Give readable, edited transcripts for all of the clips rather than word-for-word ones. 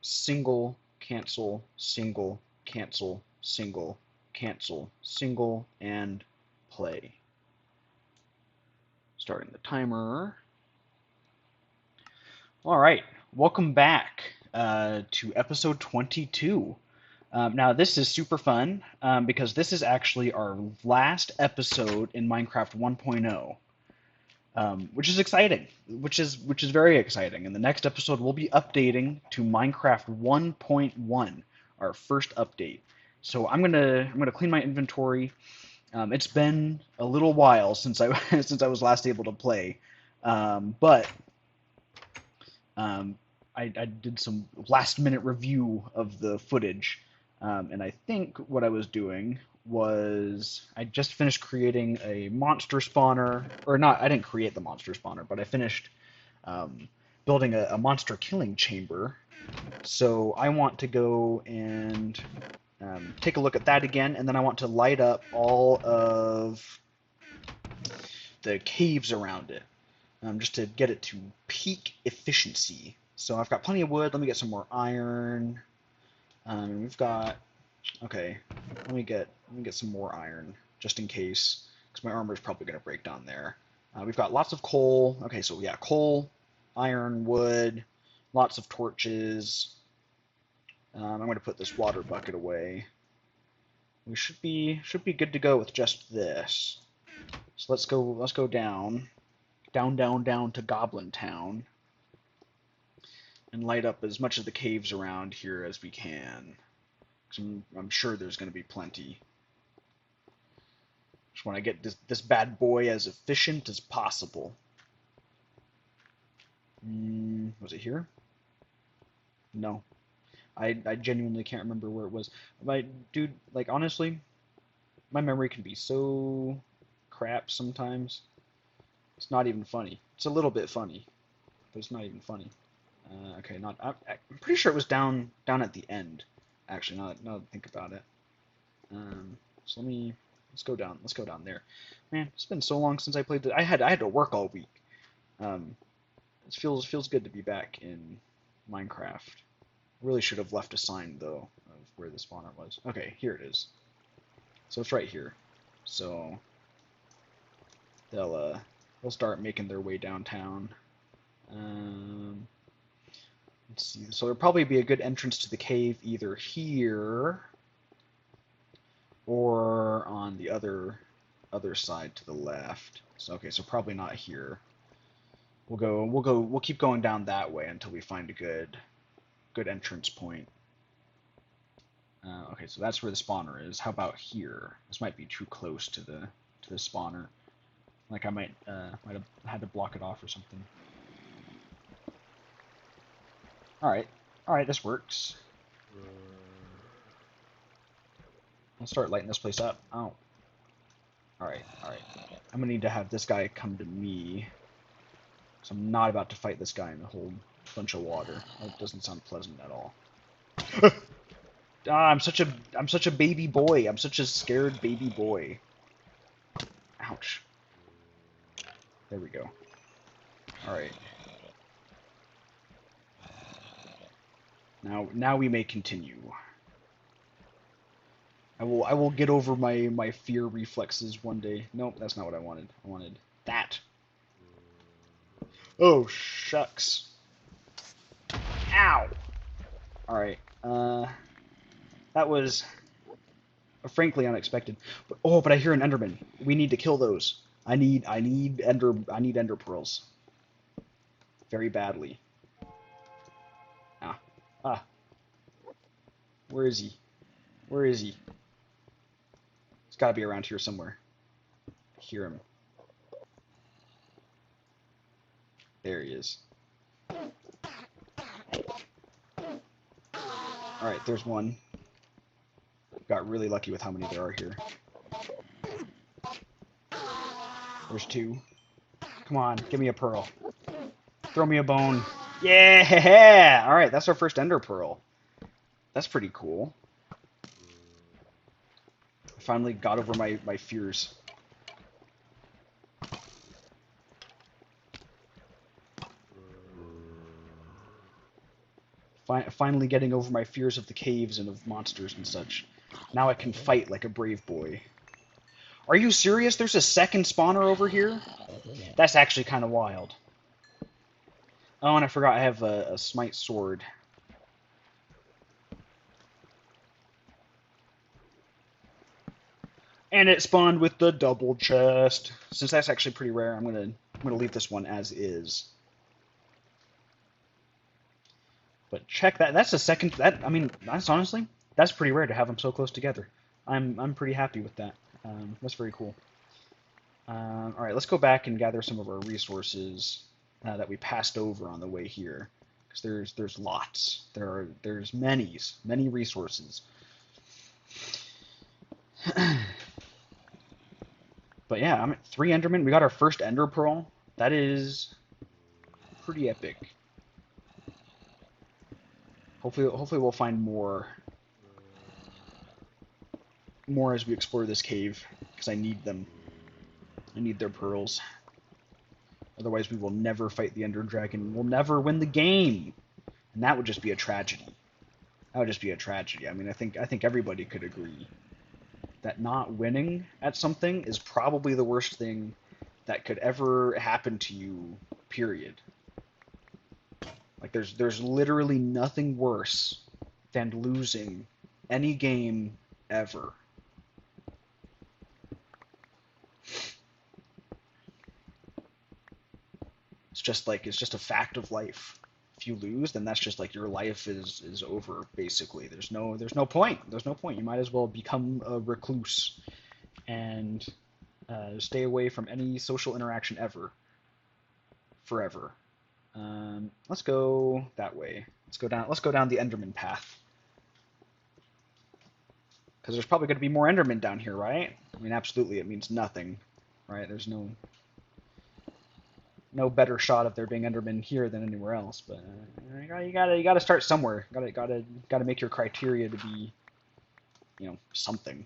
single, cancel, single, cancel, single, cancel, single, and play. Starting the timer. All right, welcome back to episode 22. Now, this is super fun because this is actually our last episode in Minecraft 1.0. Which is exciting, which is very exciting. And the next episode we'll be updating to Minecraft 1.1, our first update. So I'm gonna clean my inventory. It's been a little while since I since I was last able to play, but I did some last minute review of the footage, and I think what I was doing was I just finished creating a monster spawner, or not, I didn't create the monster spawner, but I finished building a monster killing chamber. So I want to go and take a look at that again, and then I want to light up all of the caves around it, just to get it to peak efficiency. So I've got plenty of wood. Let me get some more iron. We've got, okay, let me get some more iron just in case, because my armor is probably going to break down there. We've got lots of coal. Okay, so yeah, coal, iron, wood, lots of torches. I'm going to put this water bucket away. We should be good to go with just this. So let's go down to Goblin Town and light up as much of the caves around here as we can. I'm sure there's going to be plenty. Just want to get this bad boy as efficient as possible. Was it here? No. I genuinely can't remember where it was. Dude, like, honestly, my memory can be so crap sometimes. It's not even funny. It's a little bit funny, but it's not even funny. Okay, I'm pretty sure it was down at the end. Actually, now that I think about it. So let's go down there. Man, it's been so long since I played I had to work all week. It feels good to be back in Minecraft. Really should have left a sign though of where the spawner was. Okay, here it is. So it's right here. So they'll start making their way downtown. Let's see. So there'll probably be a good entrance to the cave either here or on the other side to the left. So okay, so probably not here. We'll keep going down that way until we find a good entrance point. Okay, so that's where the spawner is. How about here? This might be too close to the spawner. Like I might have had to block it off or something. All right, this works. Let's start lighting this place up. Oh. All right. I'm gonna need to have this guy come to me, so I'm not about to fight this guy in a whole bunch of water. That doesn't sound pleasant at all. I'm such a baby boy. I'm such a scared baby boy. Ouch. There we go. All right. Now we may continue. I will get over my fear reflexes one day. Nope, that's not what I wanted. I wanted that. Oh shucks. Ow. All right. That was frankly unexpected. But I hear an Enderman. We need to kill those. I need ender pearls. Very badly. Ah. Where is he? Where is he? He's got to be around here somewhere. I hear him. There he is. Alright, there's one. Got really lucky with how many there are here. There's two. Come on, give me a pearl. Throw me a bone. Yeah! Alright, that's our first ender pearl. That's pretty cool. I finally got over my fears. Finally getting over my fears of the caves and of monsters and such. Now I can fight like a brave boy. Are you serious? There's a second spawner over here? That's actually kind of wild. Oh, and I forgot I have a smite sword. And it spawned with the double chest. Since that's actually pretty rare, I'm gonna leave this one as is. But check that. That's the second. I mean, that's honestly, that's pretty rare to have them so close together. I'm pretty happy with that. That's very cool. All right, let's go back and gather some of our resources that we passed over on the way here, because there's lots. There's many resources. But yeah, I'm at 3 Endermen. We got our first Ender Pearl. That is pretty epic. Hopefully we'll find more as we explore this cave, because I need them. I need their pearls. Otherwise, we will never fight the Ender Dragon. We'll never win the game, and that would just be a tragedy. That would just be a tragedy. I mean, I think everybody could agree that not winning at something is probably the worst thing that could ever happen to you. Period. Like there's literally nothing worse than losing any game ever. It's just a fact of life. If you lose, then that's just like your life is over basically. There's no point. There's no point. You might as well become a recluse and stay away from any social interaction ever, forever. Let's go that way. Let's go down the Enderman path. Because there's probably going to be more Endermen down here, right? I mean, absolutely. It means nothing, right? There's no better shot of there being Endermen here than anywhere else. But you gotta start somewhere. Gotta make your criteria to be, something.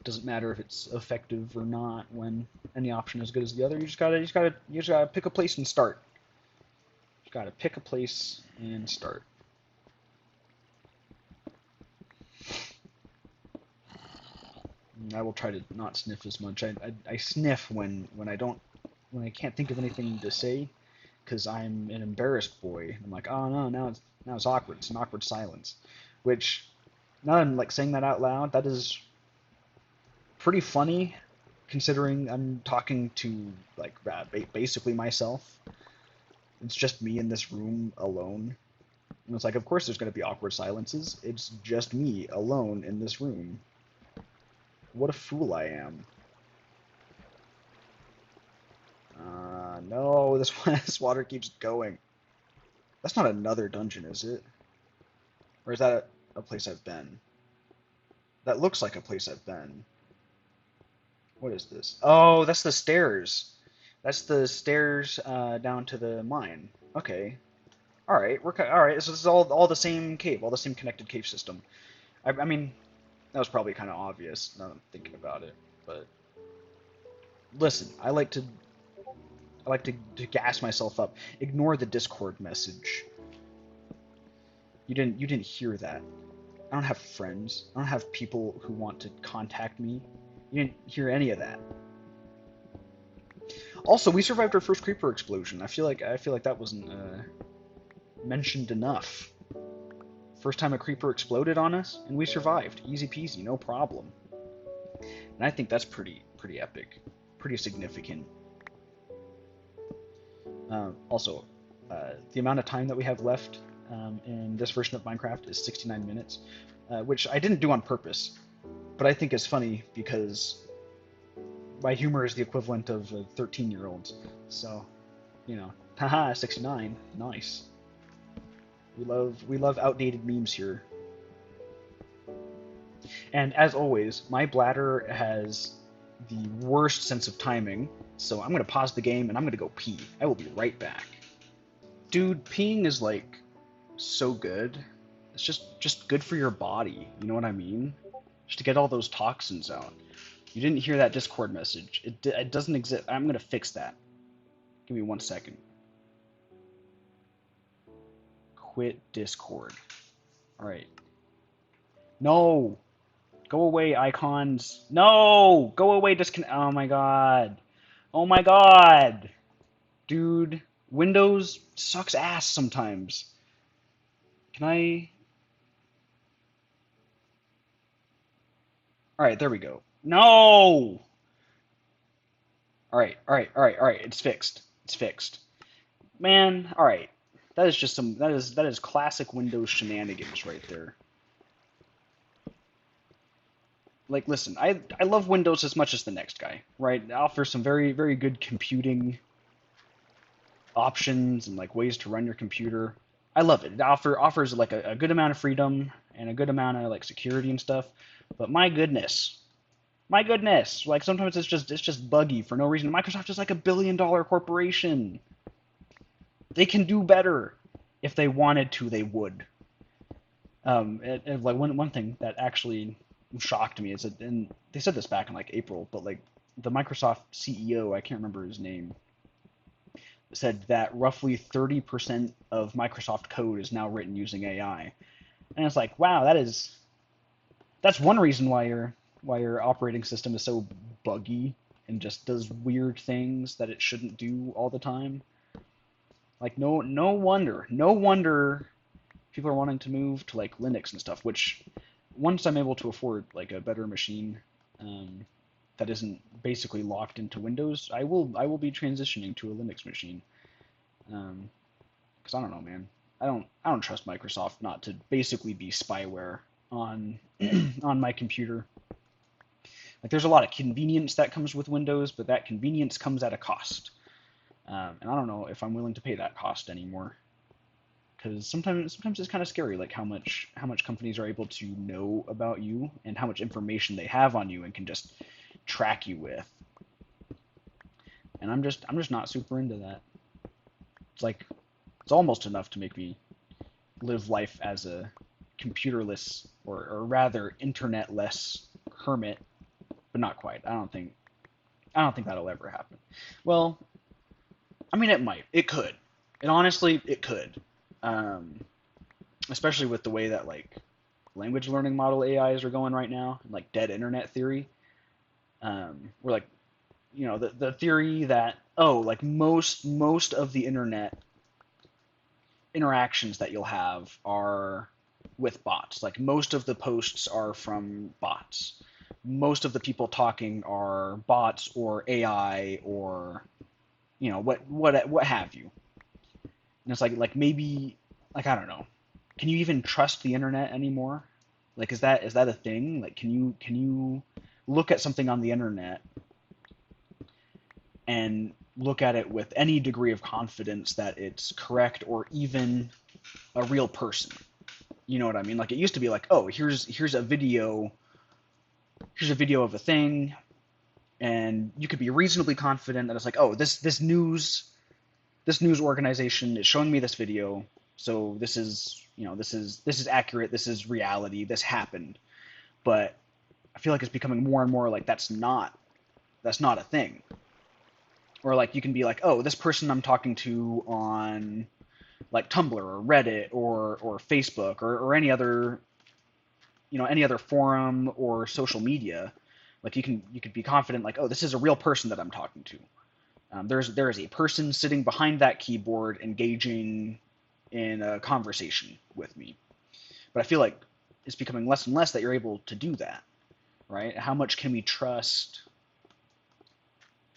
Doesn't matter if it's effective or not when any option is as good as the other. You just gotta pick a place and start. You gotta pick a place and start. I will try to not sniff as much. I sniff when I can't think of anything to say, because I'm an embarrassed boy. I'm like, oh no, now it's awkward. It's an awkward silence. Which, now that I'm like saying that out loud, that is pretty funny, considering I'm talking to like basically myself. It's just me in this room alone. And it's like, of course there's going to be awkward silences. It's just me alone in this room. What a fool I am. No, this water keeps going. That's not another dungeon, is it? Or is that a place I've been? That looks like a place I've been. What is this? Oh, that's the stairs. That's the stairs down to the mine. Okay. All right. All right. So this is all the same cave, all the same connected cave system. I mean, that was probably kind of obvious now that I'm thinking about it. But listen, I like to gas myself up. Ignore the Discord message. You didn't hear that. I don't have friends. I don't have people who want to contact me. You didn't hear any of that. Also, we survived our first creeper explosion. I feel like that wasn't mentioned enough. First time a creeper exploded on us, and we survived. Easy peasy, no problem. And I think that's pretty epic, pretty significant. Also, the amount of time that we have left in this version of Minecraft is 69 minutes, which I didn't do on purpose, but I think is funny because my humor is the equivalent of a 13-year-old's. So, haha, 69, nice. We love outdated memes here. And as always, my bladder has the worst sense of timing, so I'm going to pause the game and I'm going to go pee. I will be right back. Dude, peeing is like so good. It's just good for your body, you know what I mean? Just to get all those toxins out. You didn't hear that Discord message. It doesn't exist. I'm going to fix that. Give me 1 second. quit Discord. All right. No. Go away, icons. No! Go away, disconnect. Oh my god. Oh my god. Dude, Windows sucks ass sometimes. Can I... Alright, there we go. No! Alright, alright, alright, alright. It's fixed. It's fixed. Man, alright. That is just some... That is classic Windows shenanigans right there. Like, listen, I love Windows as much as the next guy, right? It offers some very, very good computing options and like ways to run your computer. I love it. It offers like a good amount of freedom and a good amount of like security and stuff. But my goodness, like sometimes it's just buggy for no reason. Microsoft is like $1 billion corporation. They can do better. If they wanted to, they would. Like one thing that actually shocked me is that, and they said this back in like April, but like the Microsoft CEO, I can't remember his name, said that roughly 30% of Microsoft code is now written using AI. And it's like, wow, that's one reason why your operating system is so buggy and just does weird things that it shouldn't do all the time. Like no wonder people are wanting to move to like Linux and stuff, which once I'm able to afford like a better machine that isn't basically locked into Windows, I will be transitioning to a Linux machine. Because I don't know, man. I don't trust Microsoft not to basically be spyware on on my computer. Like there's a lot of convenience that comes with Windows, but that convenience comes at a cost. And I don't know if I'm willing to pay that cost anymore. Because sometimes it's kind of scary, like how much companies are able to know about you and how much information they have on you and can just track you with. And I'm just not super into that. It's like it's almost enough to make me live life as a computerless or rather internetless hermit, but not quite. I don't think that'll ever happen. Well, I mean, it might. It could. And honestly, it could. Especially with the way that like language learning model AIs are going right now, like dead internet theory. Where like, the theory that like most of the internet interactions that you'll have are with bots. Like most of the posts are from bots. Most of the people talking are bots or AI or what have you. And it's like maybe like I don't know. Can you even trust the internet anymore? Like is that a thing? Like can you look at something on the internet and look at it with any degree of confidence that it's correct or even a real person? You know what I mean? Like it used to be like, oh, here's a video of a thing, and you could be reasonably confident that it's like, oh, this news organization is showing me this video, so this is accurate, this is reality, this happened. But I feel like it's becoming more and more like that's not a thing. Or like you can be like, oh, this person I'm talking to on like Tumblr or Reddit or Facebook or any other forum or social media, like you could be confident like, oh, this is a real person that I'm talking to. There is a person sitting behind that keyboard engaging in a conversation with me. But I feel like it's becoming less and less that you're able to do that, right? How much can we trust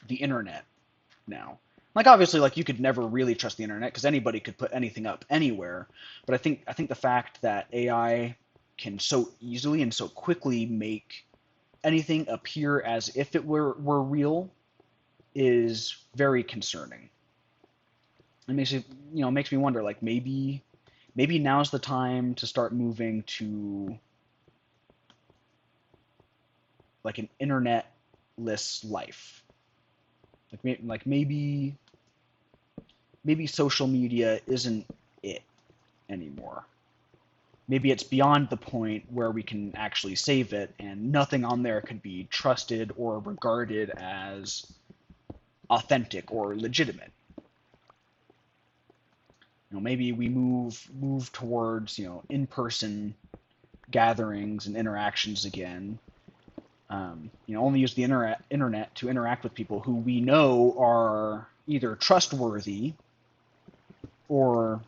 the internet now? Like obviously, like you could never really trust the internet because anybody could put anything up anywhere. But I think the fact that AI can so easily and so quickly make anything appear as if it were real is very concerning. It makes me wonder, like maybe now's the time to start moving to like an internetless life. Like maybe social media isn't it anymore. Maybe it's beyond the point where we can actually save it and nothing on there could be trusted or regarded as authentic or legitimate. maybe we move towards, in-person gatherings and interactions again. Only use the internet to interact with people who we know are either trustworthy or,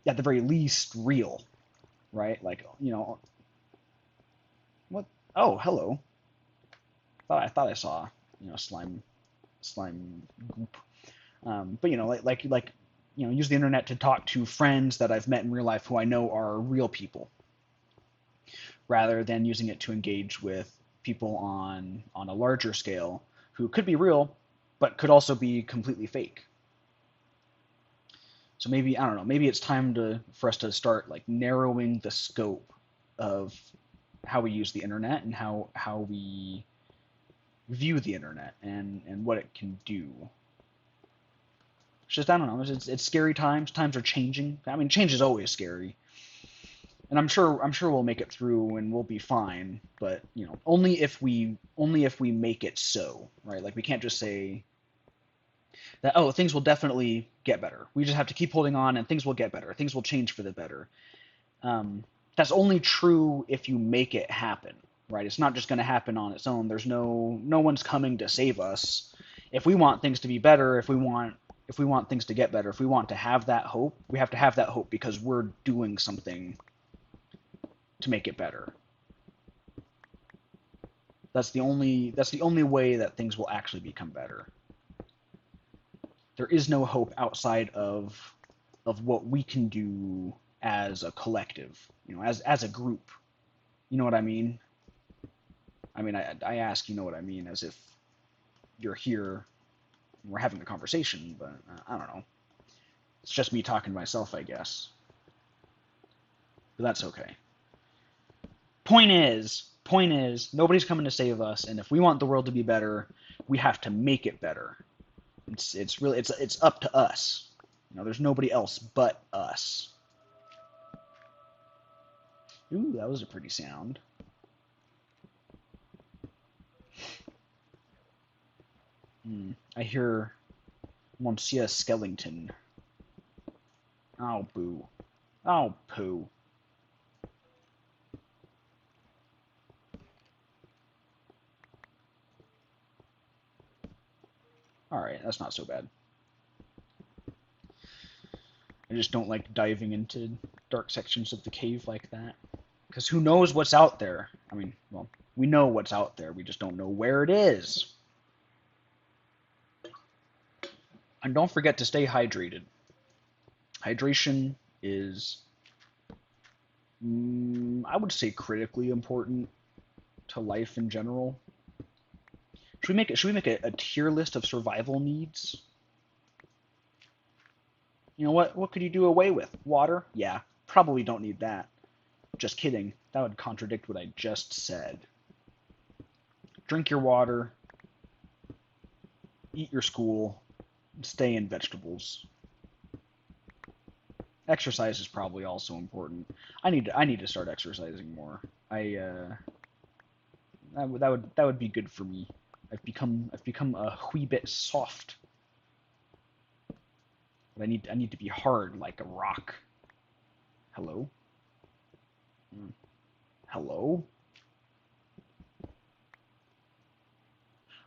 at the very least, real, right? Like, what? Oh, hello. I thought I saw, slime goop. But use the internet to talk to friends that I've met in real life who I know are real people, rather than using it to engage with people on a larger scale who could be real, but could also be completely fake. So maybe, I don't know, maybe it's time for us to start like narrowing the scope of how we use the internet and how we view the internet and what it can do. It's just, I don't know, it's scary times. Times are changing. I mean, change is always scary. And I'm sure we'll make it through and we'll be fine, but only if we make it so, right? Like we can't just say that, oh, things will definitely get better. We just have to keep holding on and things will get better. Things will change for the better. That's only true if you make it happen, right? It's not just going to happen on its own. There's no one's coming to save us. If we want things to be better, if we want things to get better, if we want to have that hope, we have to have that hope because we're doing something to make it better. That's the only way that things will actually become better. There is no hope outside of what we can do as a collective, as a group. You know what I mean? I mean, I ask, you know what I mean, as if you're here and we're having a conversation, but I don't know. It's just me talking to myself, I guess. But that's okay. Point is, nobody's coming to save us, and if we want the world to be better, we have to make it better. It's really it's up to us. There's nobody else but us. Ooh, that was a pretty sound. I hear Monsieur Skellington. Oh, boo. Oh, poo. Alright, that's not so bad. I just don't like diving into dark sections of the cave like that. Because who knows what's out there? I mean, well, we know what's out there. We just don't know where it is. And don't forget to stay hydrated. Hydration is, I would say, critically important to life in general. Should we make a tier list of survival needs? What could you do away with? Water? Yeah, probably don't need that. Just kidding. That would contradict what I just said. Drink your water. Eat your school. Stay in vegetables. Exercise is probably also important. I need to start exercising more. That would be good for me. I've become a wee bit soft. But I need to be hard like a rock. Hello? Hello?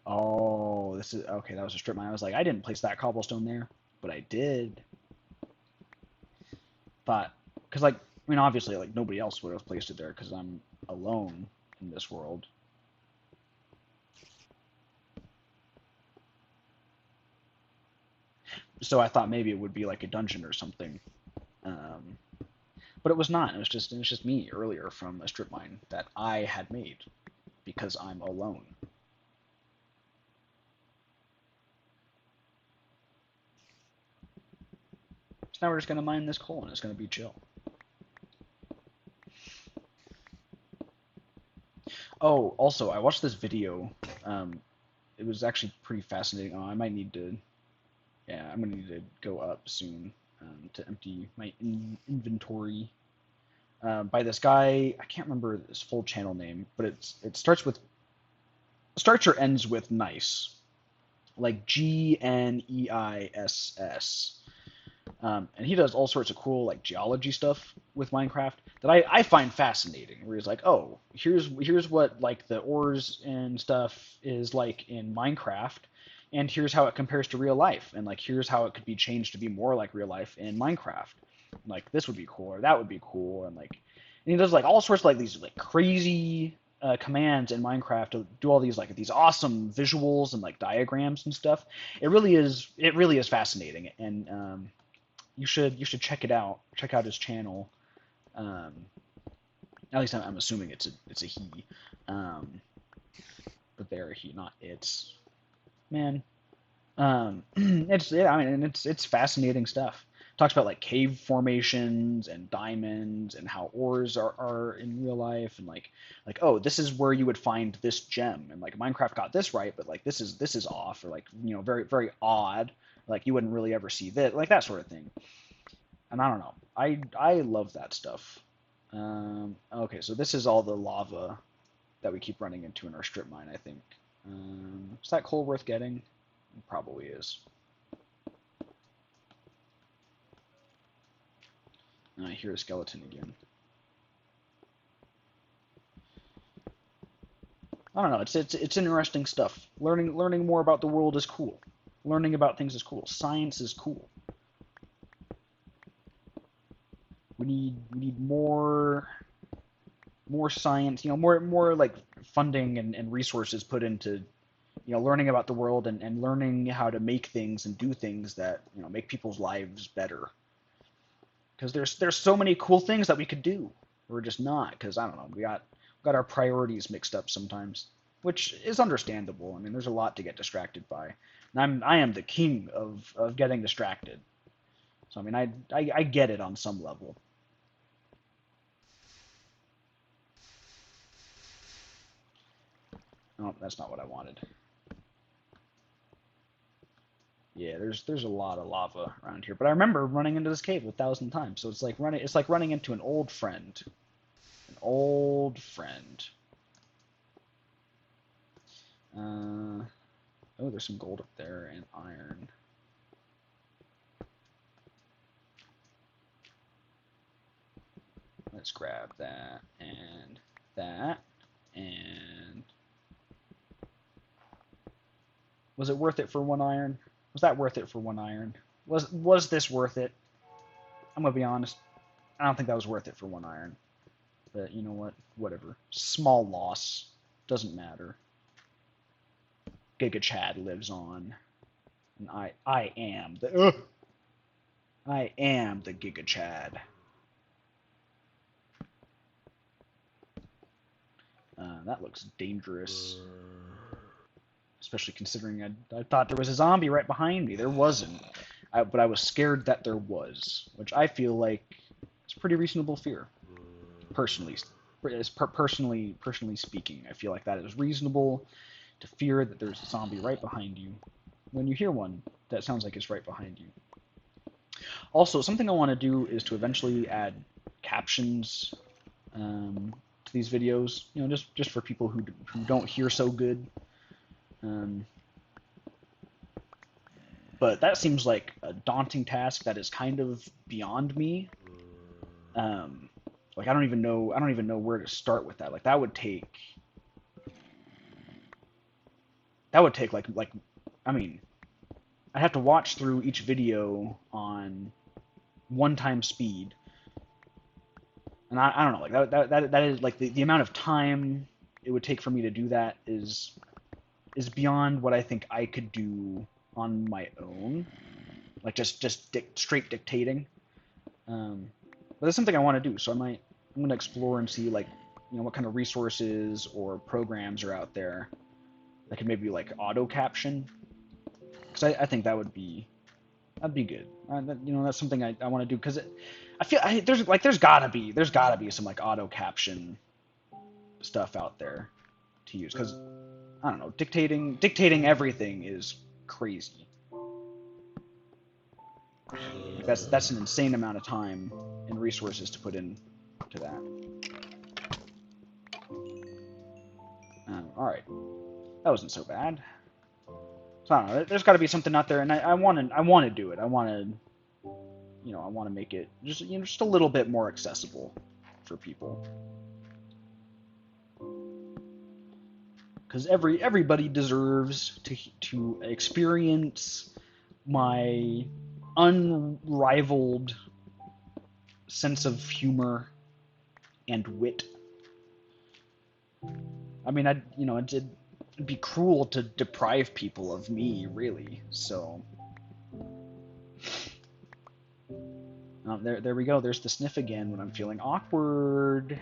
Oh, this is okay. That was a strip mine. I was like, I didn't place that cobblestone there, but I did. Because like, I mean, obviously, like nobody else would have placed it there because I'm alone in this world. So I thought maybe it would be like a dungeon or something. But it was not. It was just me earlier from a strip mine that I had made because I'm alone. So now we're just gonna mine this coal and it's gonna be chill. Oh, also, I watched this video. It was actually pretty fascinating. Oh, I might need to. Yeah, I'm gonna need to go up soon to empty my inventory. By this guy, I can't remember his full channel name, but it starts or ends with nice, like GNEISS. And he does all sorts of cool like geology stuff with Minecraft that I find fascinating. Where he's like, oh, here's what like the ores and stuff is like in Minecraft, and here's how it compares to real life, and like here's how it could be changed to be more like real life in Minecraft. Like this would be cool, or that would be cool, and he does like all sorts of like these like crazy commands in Minecraft to do all these awesome visuals and like diagrams and stuff. It really is fascinating, and you should check it out. Check out his channel. Um, at least I'm assuming it's a he. Um, but they're a he, not it's. Man, it's yeah. I mean, and it's fascinating stuff. Talks about like cave formations and diamonds and how ores are in real life, and like oh, this is where you would find this gem, and like Minecraft got this right, but like this is off, or like very very odd. Like you wouldn't really ever see this, like that sort of thing. And I don't know. I love that stuff. Okay, so this is all the lava that we keep running into in our strip mine, I think. Is that coal worth getting? It probably is. I hear a skeleton again. I don't know. It's interesting stuff. Learning more about the world is cool. Learning about things is cool. Science is cool. We need more science, more like funding and resources put into learning about the world and learning how to make things and do things that make people's lives better. Because there's so many cool things that we could do. We're just not, because I don't know, we got our priorities mixed up sometimes, which is understandable. I mean, there's a lot to get distracted by, and I am the king of getting distracted. So I mean, I get it on some level. Oh, that's not what I wanted. Yeah, there's a lot of lava around here, but I remember running into this cave 1,000 times. So it's like running into an old friend, an old friend. Oh, there's some gold up there and iron. Let's grab that and that. And was it worth it for 1 iron? Was that worth it for 1 iron? Was this worth it? I'm gonna be honest. I don't think that was worth it for 1 iron. But you know what? Whatever. Small loss. Doesn't matter. Giga Chad lives on. And I am the Giga Chad. That looks dangerous. Especially considering I thought there was a zombie right behind me. There wasn't. But I was scared that there was, which I feel like is a pretty reasonable fear. Personally, personally speaking, I feel like that is reasonable to fear that there's a zombie right behind you when you hear one that sounds like it's right behind you. Also, something I want to do is to eventually add captions to these videos. Just for people who don't hear so good. But that seems like a daunting task that is kind of beyond me. Like I don't even know where to start with that. Like that would take like I mean, I'd have to watch through each video on 1 time speed. And I don't know, like that is like the amount of time it would take for me to do that is beyond what I think I could do on my own, like just straight dictating. But that's something I want to do, so I'm gonna explore and see like what kind of resources or programs are out there that could maybe like auto caption, because I think that'd be good. That's something I want to do because I feel there's gotta be some like auto caption stuff out there to use, because I don't know, dictating everything is crazy. Like that's an insane amount of time and resources to put in to that. All right, that wasn't so bad. So I don't know. There's got to be something out there, and I want to do it. I want to I want to make it just a little bit more accessible for people. Because everybody deserves to experience my unrivaled sense of humor and wit. I mean, it'd be cruel to deprive people of me, really. So, there we go. There's the sniff again when I'm feeling awkward.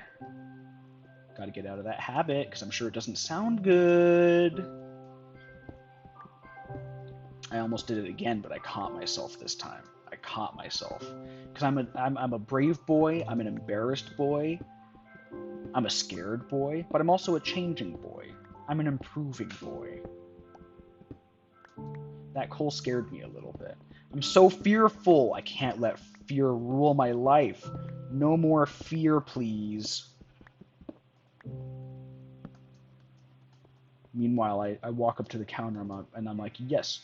Got to get out of that habit because I'm sure it doesn't sound good. I almost did it again, but I caught myself this time. I caught myself because I'm a brave boy. I'm an embarrassed boy. I'm a scared boy, but I'm also a changing boy. I'm an improving boy. That Cole scared me a little bit. I'm so fearful. I can't let fear rule my life. No more fear, please. Meanwhile, I walk up to the counter and I'm like, yes,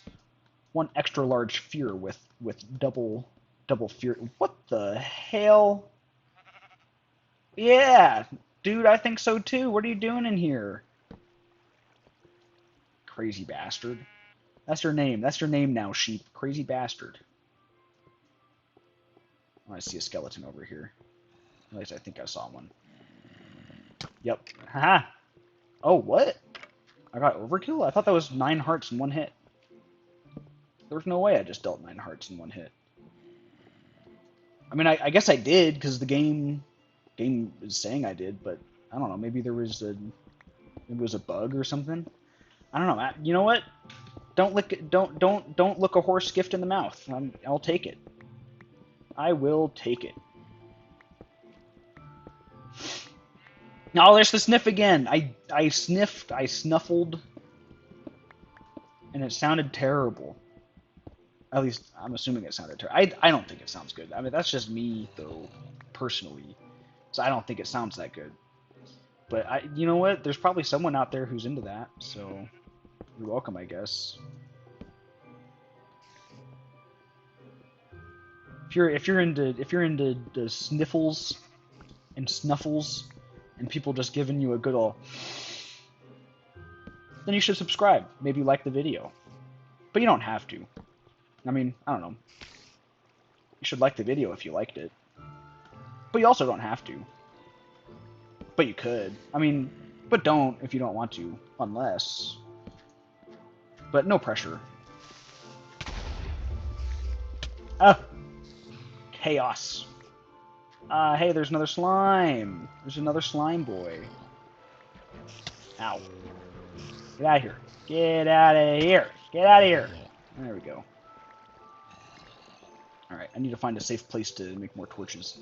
one extra large fear with double fear. What the hell? Yeah, dude, I think so too. What are you doing in here? Crazy bastard. That's your name. That's your name now, sheep. Crazy bastard. Oh, I see a skeleton over here. At least I think I saw one. Yep. Haha. Oh, what? I got overkill? I thought that was 9 hearts in one hit. There's no way I just dealt 9 hearts in one hit. I mean, I guess I did because the game is saying I did, but I don't know. Maybe there was a bug or something. I don't know. You know what? Don't look a horse gift in the mouth. I'll take it. I will take it. Oh, there's the sniff again. I sniffed, I snuffled, and it sounded terrible. At least I'm assuming it sounded terrible. I don't think it sounds good. I mean, that's just me though, personally. So I don't think it sounds that good. But you know what? There's probably someone out there who's into that. So you're welcome, I guess. If you're into the sniffles and snuffles and people just giving you a good ol', then you should subscribe. Maybe like the video. But you don't have to. I mean, I don't know. You should like the video if you liked it. But you also don't have to. But you could. I mean, but don't if you don't want to. Unless. But no pressure. Ah! Chaos. Hey, there's another slime. There's another slime boy. Ow. Get out of here. Get out of here. Get out of here. There we go. Alright, I need to find a safe place to make more torches.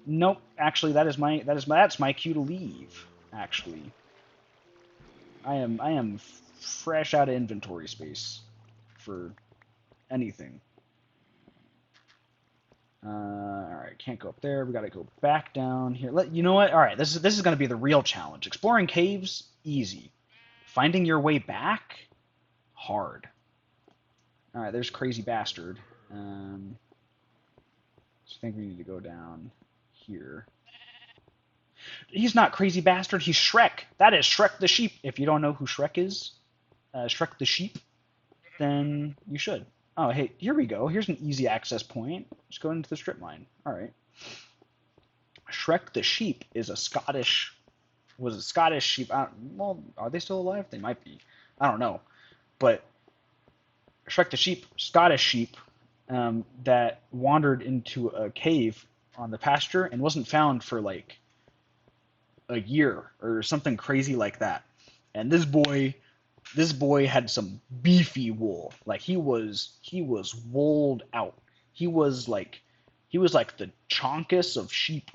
Nope, actually that's my cue to leave, actually. I am fresh out of inventory space for anything. Alright, can't go up there. We gotta go back down here. You know what? Alright, this is gonna be the real challenge. Exploring caves, easy. Finding your way back, hard. Alright, there's Crazy Bastard. I think we need to go down here. He's not Crazy Bastard, he's Shrek. That is Shrek the Sheep. If you don't know who Shrek is, Shrek the Sheep, then you should. Oh, hey, here we go. Here's an easy access point. Just go into the strip mine. All right. Shrek the Sheep is a Scottish sheep. Well, are they still alive? They might be. I don't know. But Shrek the Sheep, Scottish sheep, that wandered into a cave on the pasture and wasn't found for like a year or something crazy like that. And this boy had some beefy wool. Like he was wooled out. He was like the chonkus of sheep.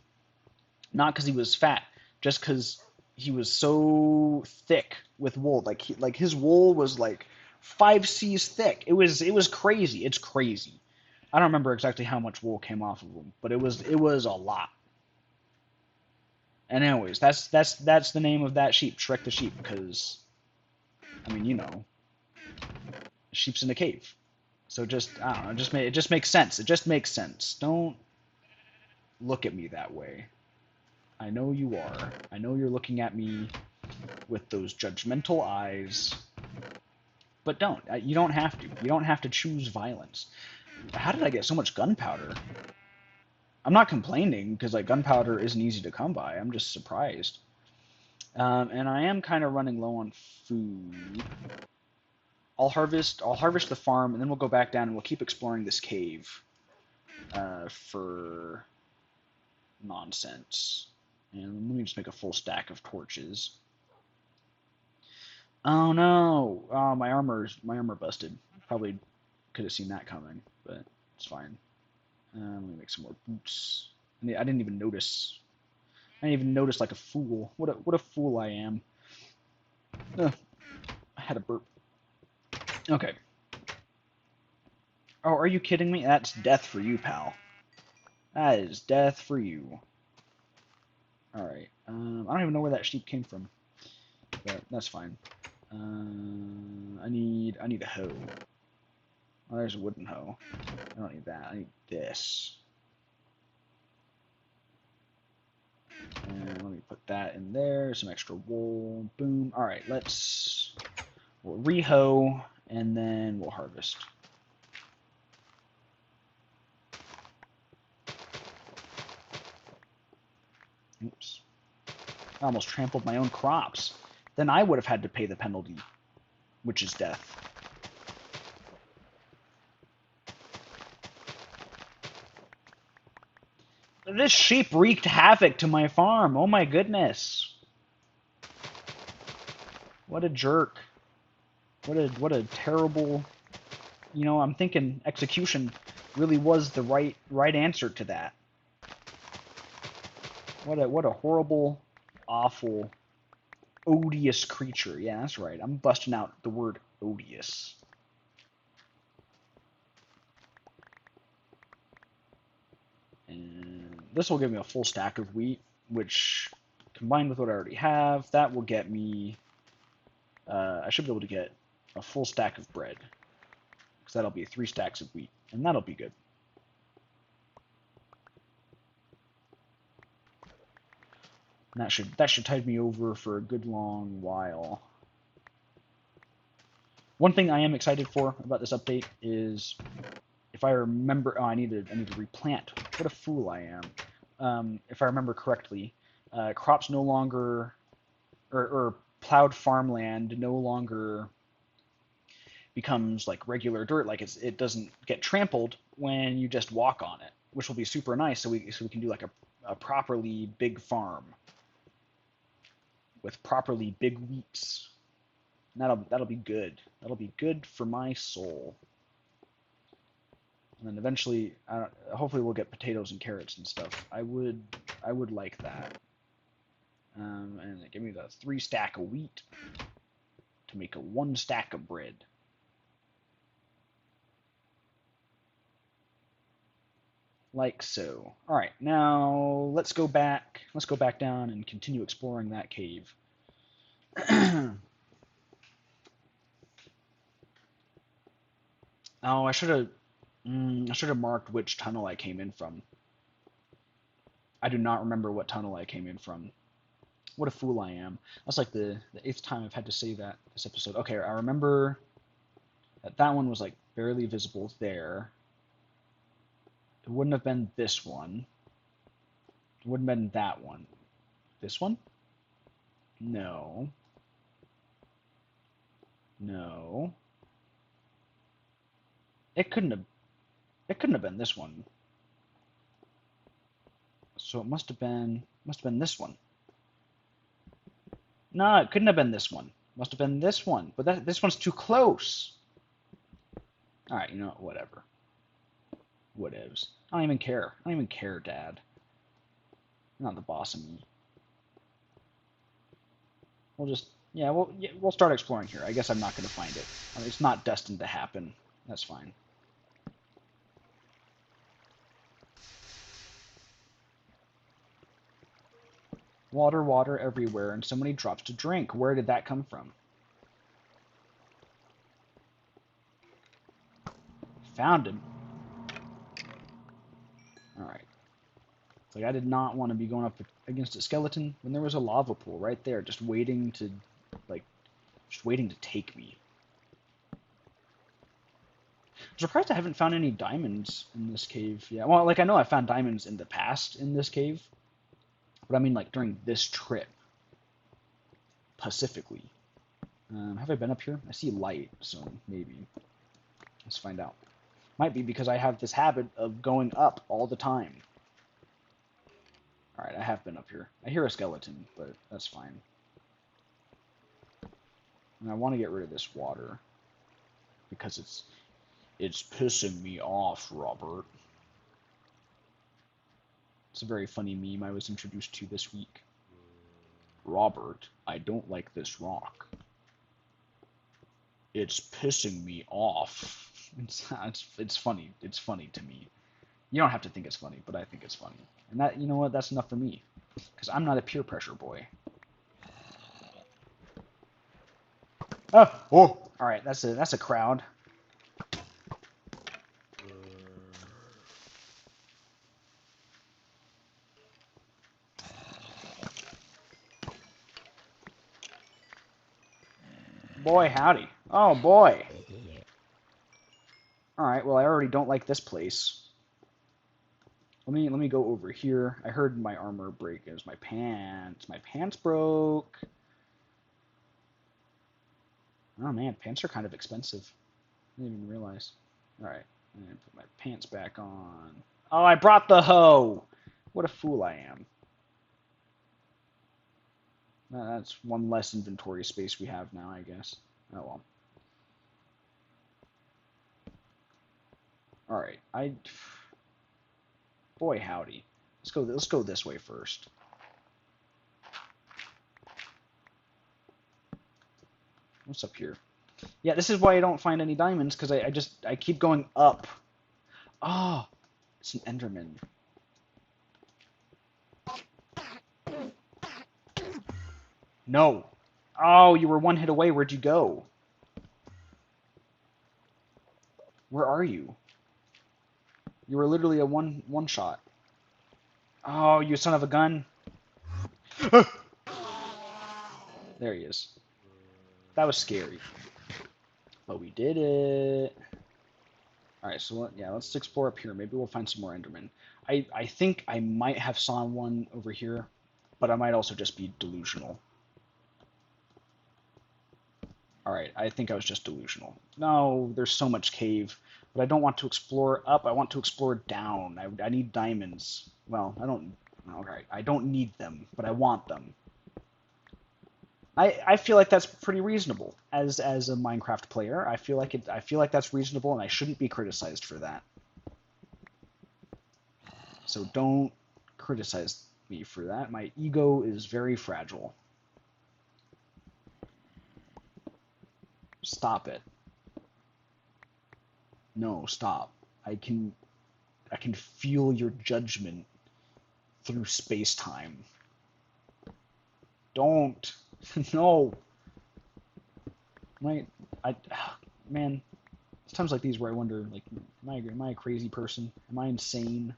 Not because he was fat, just because he was so thick with wool. Like his wool was like 5 C's thick. It was crazy. It's crazy. I don't remember exactly how much wool came off of him, but it was a lot. And anyways, that's the name of that sheep, Shrek the Sheep, because I mean, you know, sheep's in a cave. So just, I don't know, it just makes sense. It just makes sense. Don't look at me that way. I know you are. I know you're looking at me with those judgmental eyes. But don't. You don't have to. You don't have to choose violence. How did I get so much gunpowder? I'm not complaining, because like gunpowder isn't easy to come by. I'm just surprised. And I am kind of running low on food. I'll harvest the farm, and then we'll go back down and we'll keep exploring this cave for nonsense. And let me just make a full stack of torches. Oh no! Oh, my armor busted. Probably could have seen that coming, but it's fine. Let me make some more boots. I didn't even notice. I didn't even notice like a fool. What a fool I am. Ugh, I had a burp. Okay. Oh, are you kidding me? That's death for you, pal. That is death for you. Alright. I don't even know where that sheep came from. But that's fine. I need a hoe. Oh, there's a wooden hoe. I don't need that. I need this. And let me put that in there. Some extra wool. Boom. Alright, we'll re-hoe, and then we'll harvest. Oops. I almost trampled my own crops. Then I would have had to pay the penalty, which is death. This sheep wreaked havoc to my farm. Oh my goodness. What a jerk. What a terrible... You know, I'm thinking execution really was the right answer to that. What a horrible, awful, odious creature. Yeah, that's right. I'm busting out the word odious. And this will give me a full stack of wheat, which, combined with what I already have, that will get me... I should be able to get a full stack of bread, because that'll be 3 stacks of wheat, and that'll be good. And that should tide me over for a good long while. One thing I am excited for about this update is, if I remember, oh, I need to replant. What a fool I am. If I remember correctly, crops no longer, or plowed farmland no longer becomes like regular dirt. Like it doesn't get trampled when you just walk on it, which will be super nice. So we can do like a properly big farm with properly big wheats. And that'll be good. That'll be good for my soul. And then eventually, hopefully we'll get potatoes and carrots and stuff. I would like that. And give me the 3 stack of wheat to make a 1 stack of bread. Like so. All right, now let's go back. Let's go back down and continue exploring that cave. Oh, I should have marked which tunnel I came in from. I do not remember what tunnel I came in from. What a fool I am. That's like the 8th time I've had to say that this episode. Okay, I remember that one was like barely visible there. It wouldn't have been this one. It wouldn't have been that one. This one? No. No. It couldn't have been this one. So it must have been this one. No, it couldn't have been this one. Must have been this one. But this one's too close. All right, you know what? Whatever. Whatevs. I don't even care. I don't even care, Dad. You're not the boss of me. We'll start exploring here. I guess I'm not going to find it. I mean, it's not destined to happen. That's fine. Water, water everywhere, and so many drops to drink. Where did that come from? Found him. Alright. It's like I did not want to be going up against a skeleton when there was a lava pool right there, just waiting to, like, just waiting to take me. I'm surprised I haven't found any diamonds in this cave yet. Well, like, I know I found diamonds in the past in this cave, but I mean, like, during this trip, specifically. Have I been up here? I see light, so maybe. Let's find out. Might be because I have this habit of going up all the time. Alright, I have been up here. I hear a skeleton, but that's fine. And I want to get rid of this water. Because it's pissing me off, Robert. It's a very funny meme I was introduced to this week. Robert, I don't like this rock. It's pissing me off. It's funny. It's funny to me. You don't have to think it's funny, but I think it's funny. And that, you know what, that's enough for me. Because I'm not a peer pressure boy. Oh! Alright, that's a crowd. Boy, howdy. Oh, boy. Alright, well, I already don't like this place. Let me go over here. I heard my armor break. It was my pants. My pants broke. Oh, man, pants are kind of expensive. I didn't even realize. Alright, I'm going to put my pants back on. Oh, I brought the hoe! What a fool I am. That's one less inventory space we have now, I guess. Oh well. Alright, boy howdy. Let's go this way first. What's up here? Yeah, this is why I don't find any diamonds, because I keep going up. Oh, it's an Enderman. No. Oh, you were one hit away. Where'd you go? Where are you? You were literally a one shot. Oh, you son of a gun. There he is. That was scary. But we did it. Alright, so let's explore up here. Maybe we'll find some more Endermen. I think I might have saw one over here, but I might also just be delusional. Alright, I think I was just delusional. No, there's so much cave. But I don't want to explore up, I want to explore down. I need diamonds. Well, alright, I don't need them, but I want them. I feel like that's pretty reasonable. As a Minecraft player, I feel like that's reasonable and I shouldn't be criticized for that. So don't criticize me for that. My ego is very fragile. Stop it. No, stop. I can feel your judgment through space-time. Don't. No. Man, it's times like these where I wonder, like, am I a crazy person? Am I insane?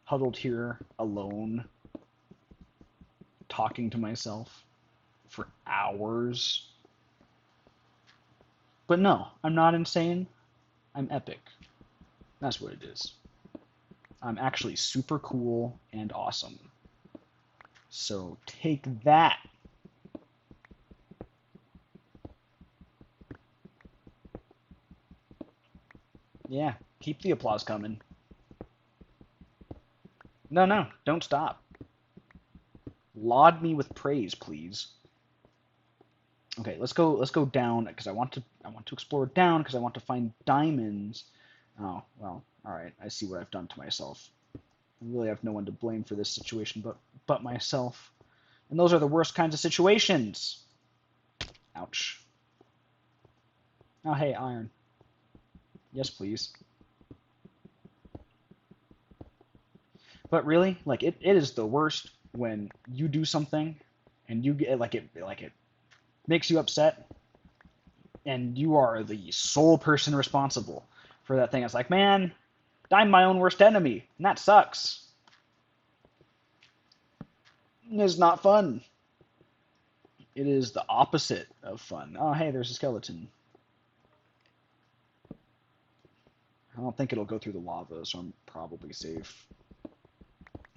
Huddled here, alone, talking to myself for hours. But no, I'm not insane. I'm epic. That's what it is. I'm actually super cool and awesome. So take that. Yeah, keep the applause coming. No, don't stop. Laud me with praise, please. Okay, let's go down because I want to explore down because I want to find diamonds. Oh, well, all right. I see what I've done to myself. I really have no one to blame for this situation but myself. And those are the worst kinds of situations. Ouch. Oh, hey, iron. Yes, please. But really, like it is the worst when you do something and you get like it makes you upset And you are the sole person responsible for that thing. It's like, man, I'm my own worst enemy, and that sucks. It's not fun. It is the opposite of fun. Oh, hey, there's a skeleton. I don't think it'll go through the lava, so I'm probably safe. I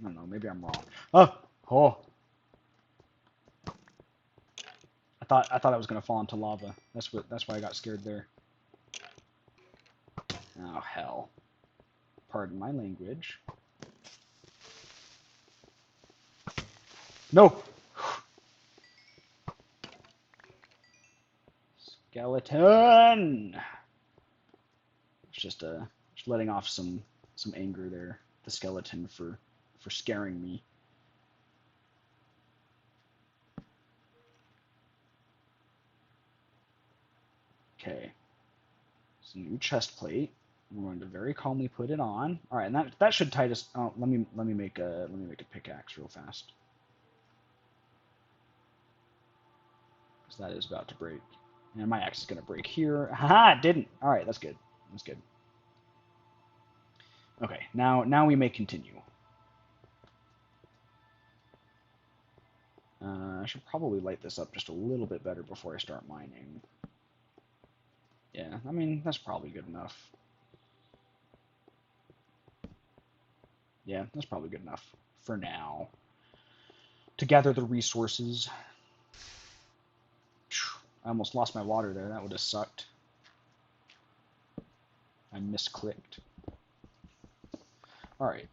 don't know, maybe I'm wrong. Oh! Oh! I thought I was gonna fall into lava. That's why I got scared there. Oh hell. Pardon my language. No! Skeleton! It's just letting off some anger there. The skeleton for scaring me. Okay. It's a new chest plate. We're going to very calmly put it on. All right, and that should tide us. Oh, let me make a pickaxe real fast, because that is about to break. And my axe is going to break here. Haha, it didn't. All right, that's good. That's good. Okay, now we may continue. I should probably light this up just a little bit better before I start mining. Yeah, I mean, that's probably good enough. Yeah, that's probably good enough for now. To gather the resources. I almost lost my water there. That would have sucked. I misclicked. Alright.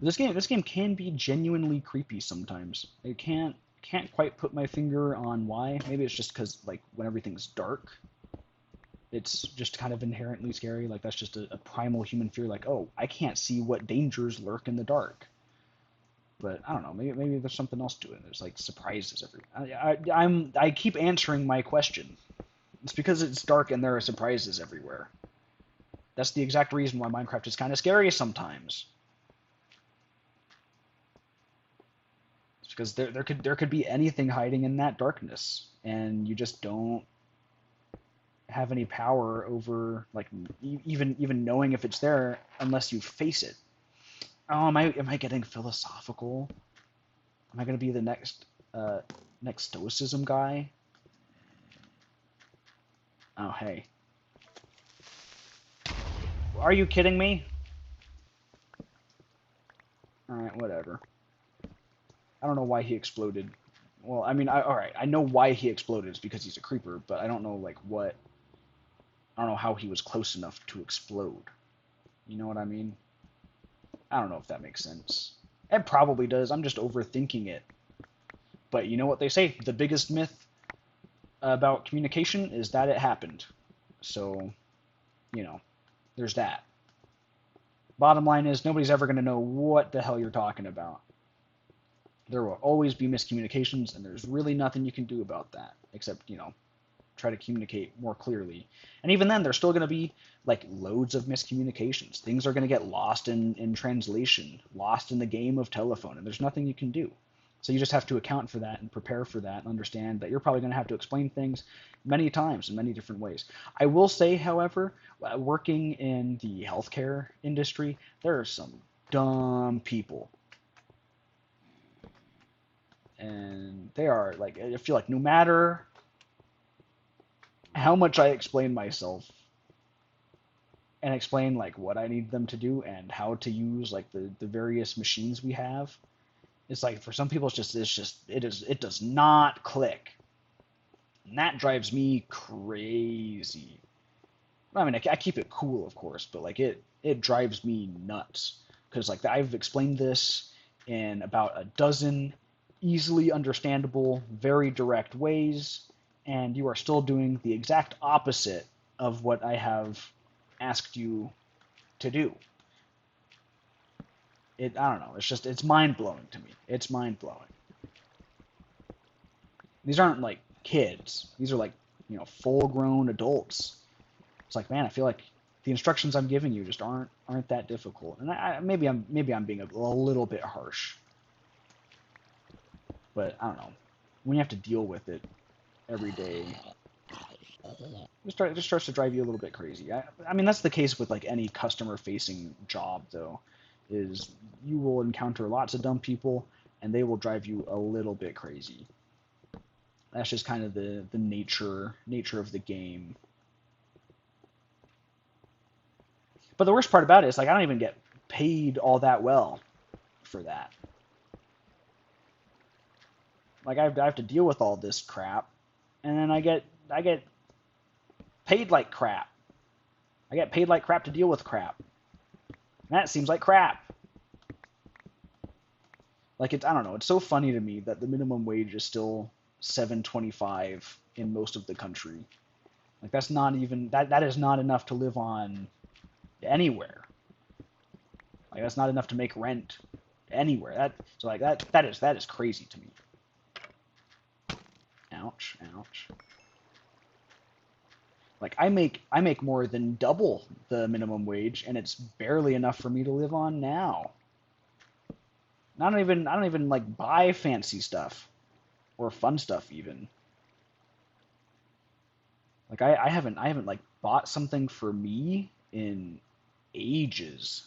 This game can be genuinely creepy sometimes. I can't quite put my finger on why. Maybe it's just because, like, when everything's dark, it's just kind of inherently scary. Like, that's just a primal human fear. Like, oh, I can't see what dangers lurk in the dark. But I don't know. Maybe there's something else to it. There's like surprises everywhere. I keep answering my question. It's because it's dark and there are surprises everywhere. That's the exact reason why Minecraft is kind of scary sometimes. It's because there could be anything hiding in that darkness, and you just don't have any power over, like, even knowing if it's there unless you face it. Oh, am I getting philosophical? Am I gonna be the next stoicism guy? Oh hey. Are you kidding me? Alright, whatever. I don't know why he exploded. Well, I mean, alright, I know why he exploded. It's because he's a creeper, but I don't know, like, what... I don't know how he was close enough to explode. You know what I mean? I don't know if that makes sense. It probably does. I'm just overthinking it. But you know what they say? The biggest myth about communication is that it happened. So, you know, there's that. Bottom line is, nobody's ever going to know what the hell you're talking about. There will always be miscommunications, and there's really nothing you can do about that, except, you know, try to communicate more clearly. And even then, there's still going to be, like, loads of miscommunications. Things are going to get lost in translation, lost in the game of telephone, and there's nothing you can do. So you just have to account for that and prepare for that and understand that you're probably going to have to explain things many times in many different ways. I will say, however, working in the healthcare industry, there are some dumb people. And they are, like, I feel like no matter how much I explain myself and explain, like, what I need them to do and how to use, like, the various machines we have, it's like, for some people, it does not click. And that drives me crazy. I mean, I keep it cool, of course, but, like, it drives me nuts. Because, like, I've explained this in about a dozen easily understandable, very direct ways, and you are still doing the exact opposite of what I have asked you to do. I don't know. It's mind-blowing to me. It's mind-blowing. These aren't, like, kids. These are, like, you know, full-grown adults. It's like, man, I feel like the instructions I'm giving you just aren't that difficult. And maybe I'm being a little bit harsh. But I don't know. When you have to deal with it every day, It just starts to drive you a little bit crazy. I mean, that's the case with like any customer-facing job, though, is you will encounter lots of dumb people, and they will drive you a little bit crazy. That's just kind of the nature of the game. But the worst part about it is like I don't even get paid all that well for that. Like I have to deal with all this crap, and then I get paid like crap. I get paid like crap to deal with crap. And that seems like crap. Like I don't know. It's so funny to me that the minimum wage is still $7.25 in most of the country. Like that's not even that is not enough to live on anywhere. Like that's not enough to make rent anywhere. That is crazy to me. Ouch, ouch. Like I make more than double the minimum wage, and it's barely enough for me to live on now. And I don't even like buy fancy stuff or fun stuff even. Like I haven't like bought something for me in ages.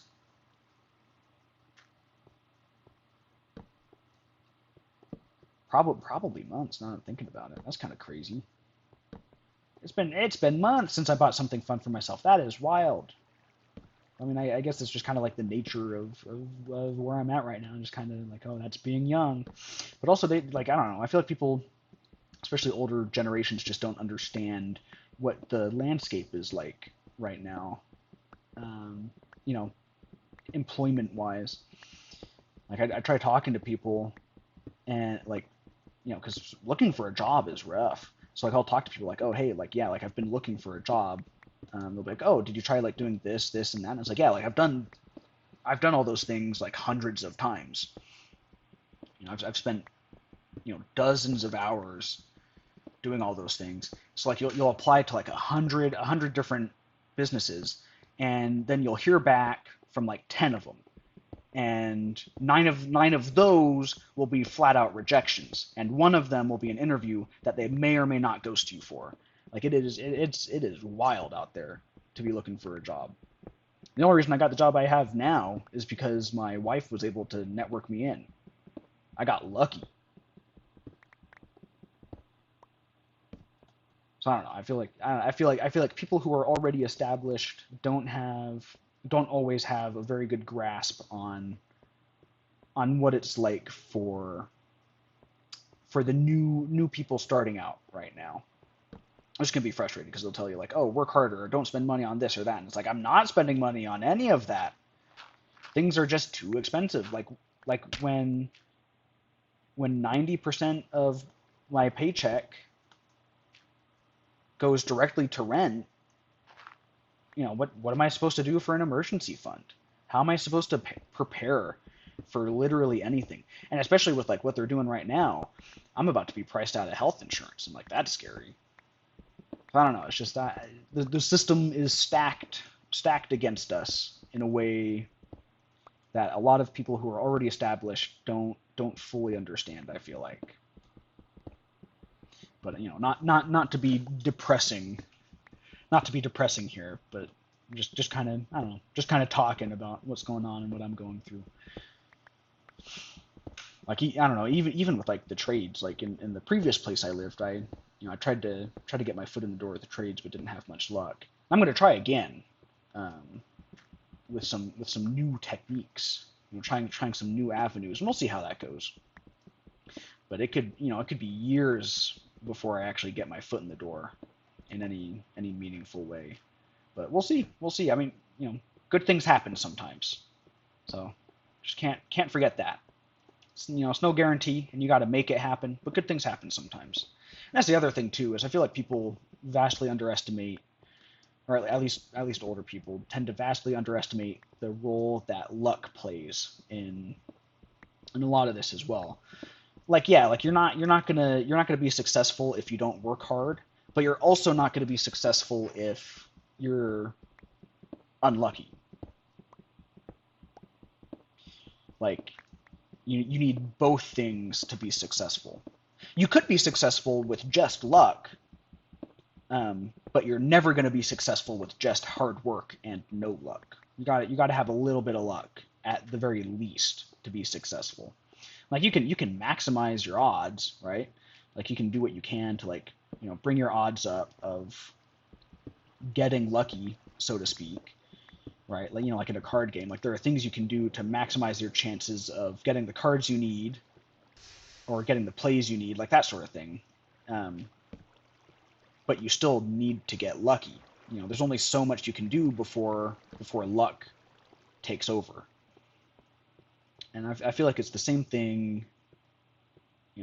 Probably months. Now I'm thinking about it. That's kind of crazy. It's been months since I bought something fun for myself. That is wild. I mean, I guess it's just kind of like the nature of where I'm at right now. Just kind of like, oh, that's being young. But also, they like, I don't know. I feel like people, especially older generations, just don't understand what the landscape is like right now. Um, you know, employment wise. Like, I try talking to people, and like, because looking for a job is rough. So like, I'll talk to people like, oh, hey, like, yeah, like I've been looking for a job. They'll be like, oh, did you try like doing this, and that? And it's like, yeah, like I've done all those things like hundreds of times. I've spent dozens of hours doing all those things. So like you'll apply to like a hundred different businesses, and then you'll hear back from like 10 of them, and nine of those will be flat out rejections, and one of them will be an interview that they may or may not ghost you for. Like it is wild out there to be looking for a job. The only reason I got the job I have now is because my wife was able to network me in. I got lucky. So I don't know. I feel like people who are already established don't always have a very good grasp on what it's like for the new people starting out right now. It's gonna be frustrating because they'll tell you like, oh, work harder or don't spend money on this or that, and it's like I'm not spending money on any of that. Things are just too expensive. Like when 90% of my paycheck goes directly to rent, what am I supposed to do for an emergency fund? How am I supposed to prepare for literally anything? And especially with like what they're doing right now, I'm about to be priced out of health insurance, and like that's scary. I don't know. It's just that the system is stacked against us in a way that a lot of people who are already established don't fully understand. I feel like, but not to be depressing, here, but just kind of I don't know, just kind of talking about what's going on and what I'm going through. Like I don't know, even with like the trades, like in the previous place I lived, I tried to get my foot in the door with the trades, but didn't have much luck. I'm going to try again, with some new techniques, trying some new avenues, and we'll see how that goes. But it could be years before I actually get my foot in the door in any meaningful way. But we'll see. I mean, good things happen sometimes, so just can't forget that. It's no guarantee, and you got to make it happen. But good things happen sometimes. And that's the other thing too, is I feel like people vastly underestimate, or at least older people tend to vastly underestimate the role that luck plays in a lot of this as well. Like yeah, like you're not gonna be successful if you don't work hard, but you're also not gonna be successful if you're unlucky. Like you need both things to be successful. You could be successful with just luck, but you're never going to be successful with just hard work and no luck. You got to have a little bit of luck at the very least to be successful. Like you can maximize your odds, right? Like you can do what you can to like, bring your odds up of getting lucky, so to speak, right? Like like in a card game, like there are things you can do to maximize your chances of getting the cards you need or getting the plays you need, like that sort of thing. Um, but you still need to get lucky. There's only so much you can do before luck takes over. And I feel like it's the same thing,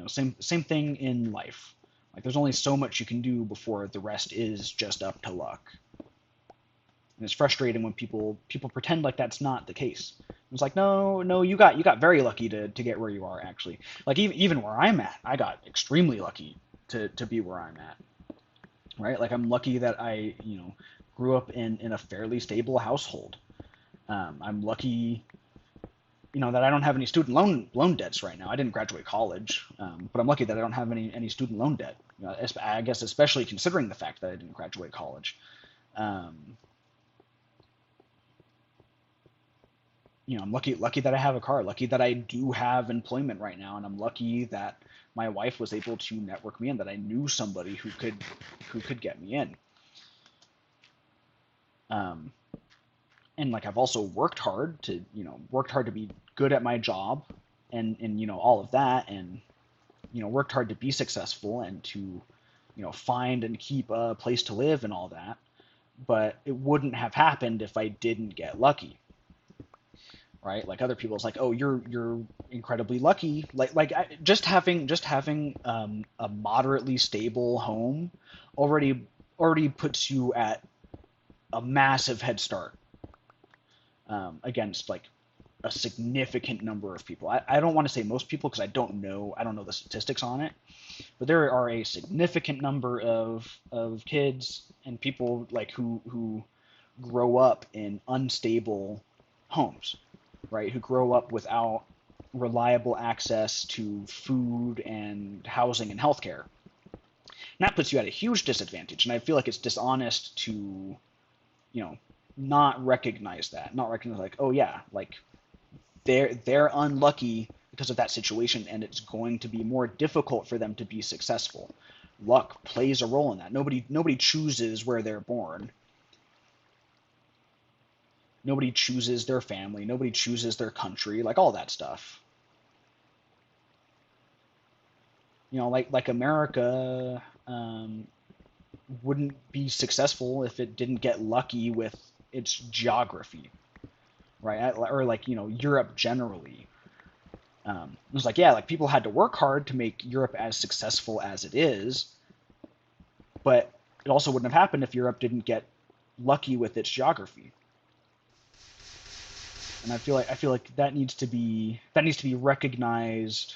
same thing in life. Like there's only so much you can do before the rest is just up to luck. And it's frustrating when people pretend like that's not the case. It's like, no, you got very lucky to get where you are actually. Like even where I'm at, I got extremely lucky to be where I'm at. Right? Like I'm lucky that I, grew up in a fairly stable household. I'm lucky, that I don't have any student loan debts right now. I didn't graduate college, but I'm lucky that I don't have any student loan debt. I guess especially considering the fact that I didn't graduate college. Um, I'm lucky that I have a car, lucky that I do have employment right now, and I'm lucky that my wife was able to network me in, that I knew somebody who could get me in. Um, and like I've also worked hard to be good at my job, and all of that, and worked hard to be successful and to find and keep a place to live and all that. But it wouldn't have happened if I didn't get lucky, right? Like other people, it's like, oh, you're incredibly lucky. Just having a moderately stable home already puts you at a massive head start against like a significant number of people. I don't want to say most people because I don't know the statistics on it, but there are a significant number of kids and people like who grow up in unstable homes, right? Who grow up without reliable access to food and housing and healthcare. And that puts you at a huge disadvantage. And I feel like it's dishonest to, you know, not recognize that, not recognize like, oh yeah, like they're unlucky because of that situation, and it's going to be more difficult for them to be successful. Luck plays a role in that. Nobody chooses where they're born. Nobody chooses their family. Nobody chooses their country. Like all that stuff. Like America wouldn't be successful if it didn't get lucky with its geography, right? Or like Europe generally. It was like, yeah, like people had to work hard to make Europe as successful as it is, but it also wouldn't have happened if Europe didn't get lucky with its geography. And I feel like that needs to be recognized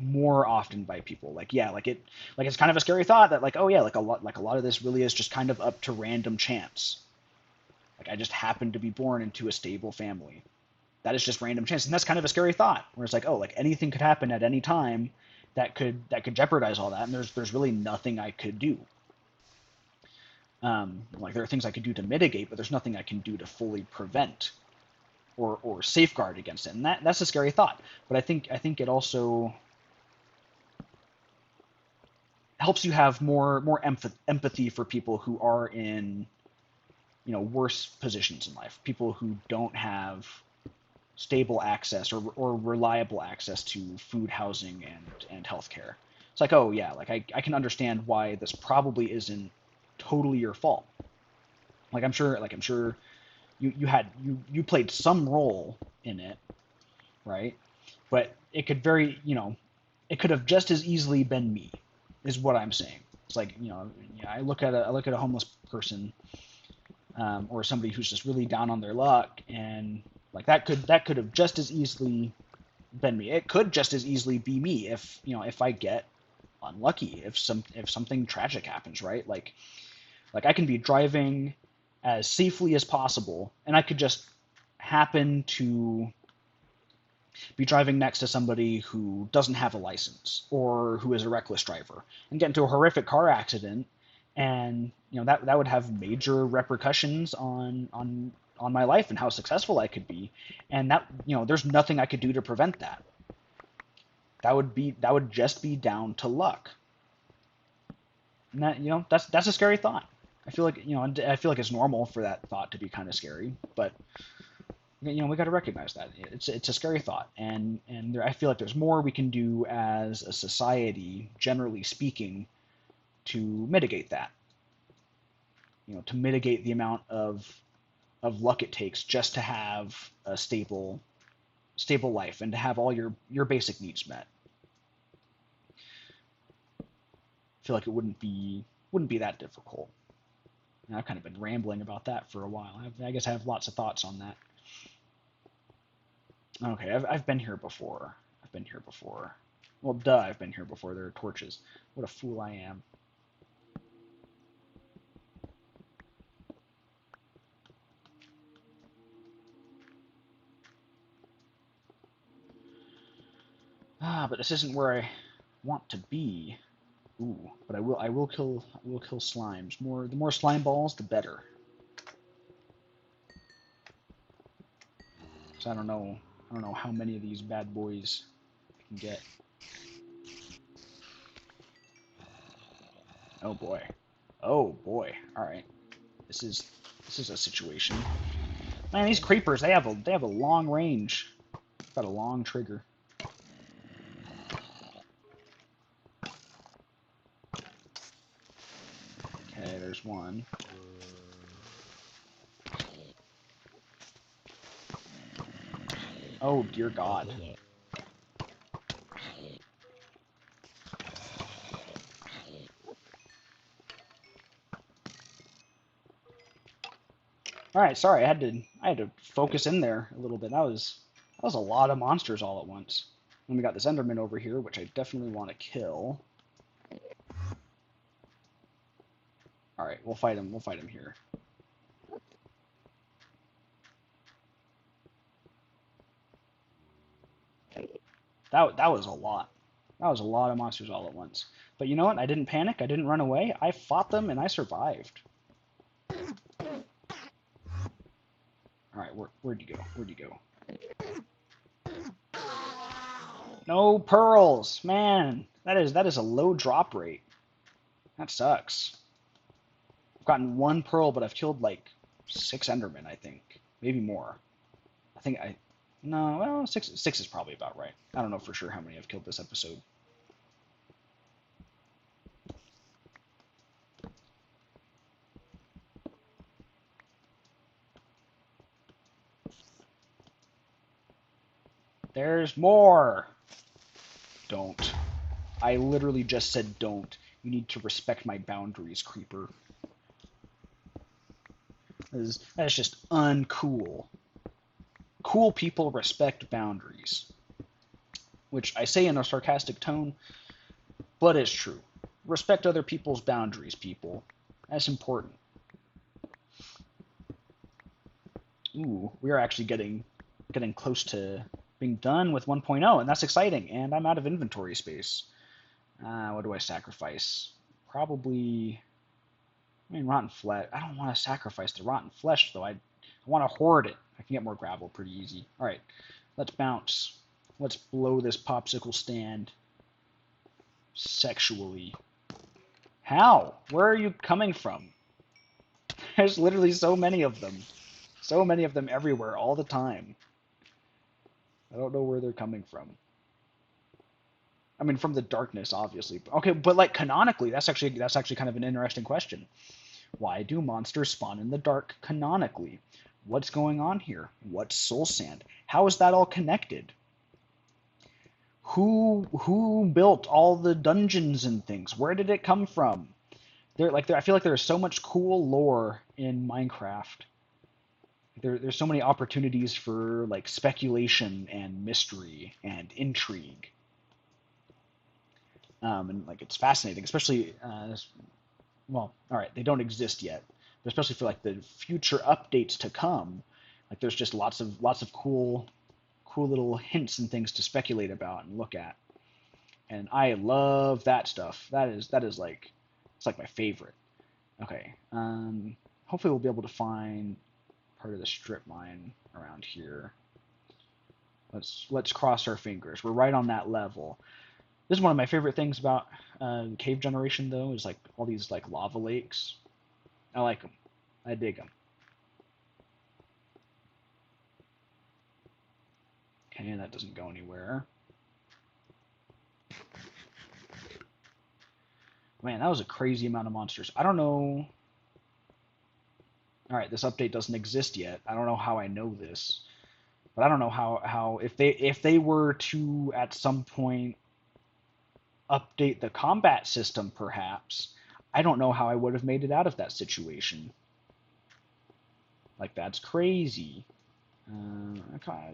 more often by people. Like, yeah, it's kind of a scary thought that like, oh yeah, like a lot of this really is just kind of up to random chance. Like I just happened to be born into a stable family. That is just random chance, and that's kind of a scary thought. Where it's like, oh, like anything could happen at any time that could jeopardize all that, and there's really nothing I could do. Like there are things I could do to mitigate, but there's nothing I can do to fully prevent or safeguard against it, and that's a scary thought. But I think it also helps you have more empathy for people who are in worse positions in life, people who don't have stable access or reliable access to food, housing, and healthcare. It's like, oh yeah, like I can understand why this probably isn't totally your fault. Like I'm sure you played some role in it, right? But it could have just as easily been me, is what I'm saying. It's like, I look at a homeless person, or somebody who's just really down on their luck, and like that could have just as easily been me. It could just as easily be me if I get unlucky, if something tragic happens, right? Like I can be driving as safely as possible, and I could just happen to be driving next to somebody who doesn't have a license or who is a reckless driver and get into a horrific car accident, and that would have major repercussions on my life and how successful I could be, and that there's nothing I could do to prevent that. That would just be down to luck. And that that's a scary thought. I feel like it's normal for that thought to be kind of scary, but we got to recognize that it's a scary thought, and I feel like there's more we can do as a society, generally speaking, to mitigate that. To mitigate the amount of luck it takes just to have a stable life and to have all your basic needs met. I feel like it wouldn't be that difficult. And I've kind of been rambling about that for a while. I guess I have lots of thoughts on that. Okay, I've been here before. I've been here before. Well, duh, I've been here before. There are torches. What a fool I am. But this isn't where I want to be. Ooh, but I will kill slimes. The more slime balls, the better. So I don't know how many of these bad boys I can get. Oh boy. Oh boy. All right. This is a situation. Man, these creepers, they have a long range. Got a long trigger. Okay, there's one. Oh dear God. All right, sorry, I had to focus in there a little bit. That was a lot of monsters all at once. And we got this Enderman over here, which I definitely want to kill. All right, we'll fight him. We'll fight him here. That was a lot. That was a lot of monsters all at once. But you know what? I didn't panic. I didn't run away. I fought them and I survived. All right, where'd you go? Where'd you go? No pearls, man. That is a low drop rate. That sucks. I've gotten one pearl, but I've killed like 6 Endermen, I think, maybe more. I think I no, well, six is probably about right. I don't know for sure how many I've killed this episode. There's more. Don't. I literally just said don't. You need to respect my boundaries, creeper. That is just uncool. Cool people respect boundaries, which I say in a sarcastic tone, but it's true. Respect other people's boundaries, people. That's important. Ooh, we are actually getting close to being done with 1.0, and that's exciting. And I'm out of inventory space. What do I sacrifice? Probably. I mean, rotten flesh. I don't want to sacrifice the rotten flesh, though. I want to hoard it. I can get more gravel pretty easy. All right, let's bounce. Let's blow this popsicle stand sexually. How? Where are you coming from? There's literally so many of them. So many of them everywhere, all the time. I don't know where they're coming from. I mean, from the darkness, obviously. Okay, but like canonically, that's actually kind of an interesting question. Why do monsters spawn in the dark canonically? What's going on here? What's soul sand? How is that all connected? Who built all the dungeons and things? Where did it come from? I feel like there's so much cool lore in Minecraft. There's so many opportunities for like speculation and mystery and intrigue. And like it's fascinating, especially well, all right, they don't exist yet, but especially for like the future updates to come, like there's just lots of cool little hints and things to speculate about and look at, and I love that stuff. That is like it's like my favorite. Okay. Hopefully we'll be able to find part of the strip mine around here. Let's cross our fingers. We're right on that level. This is one of my favorite things about cave generation, though, is like all these like lava lakes. I like them. I dig them. Okay, that doesn't go anywhere. Man, that was a crazy amount of monsters. I don't know. All right, this update doesn't exist yet. I don't know how I know this, but I don't know how if they were to at some point update the combat system, perhaps. I don't know how I would have made it out of that situation. Like that's crazy.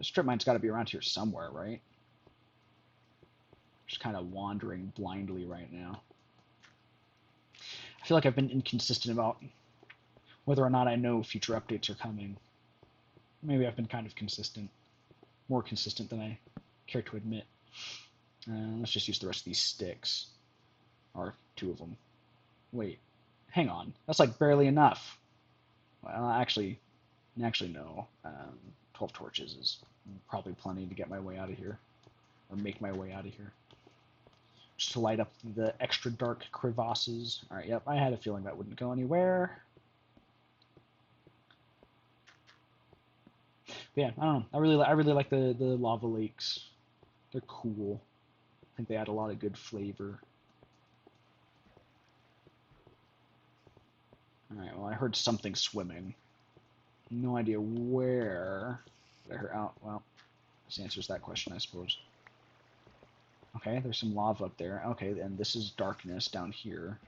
Strip mine's got to be around here somewhere, right? Just kind of wandering blindly right now. I feel like I've been inconsistent about whether or not I know future updates are coming. Maybe I've been kind of consistent, more consistent than I care to admit. Let's just use the rest of these sticks, or 2 of them. Wait, hang on, that's like barely enough. Well, actually no. 12 torches is probably plenty to get my way out of here, or make my way out of here. Just to light up the extra dark crevasses. All right, yep, I had a feeling that wouldn't go anywhere. But yeah, I don't know. I really like the lava lakes. They're cool. I think they add a lot of good flavor. All right, well, I heard something swimming. No idea where. I heard, oh, well, this answers that question, I suppose. Okay, there's some lava up there. Okay, and this is darkness down here.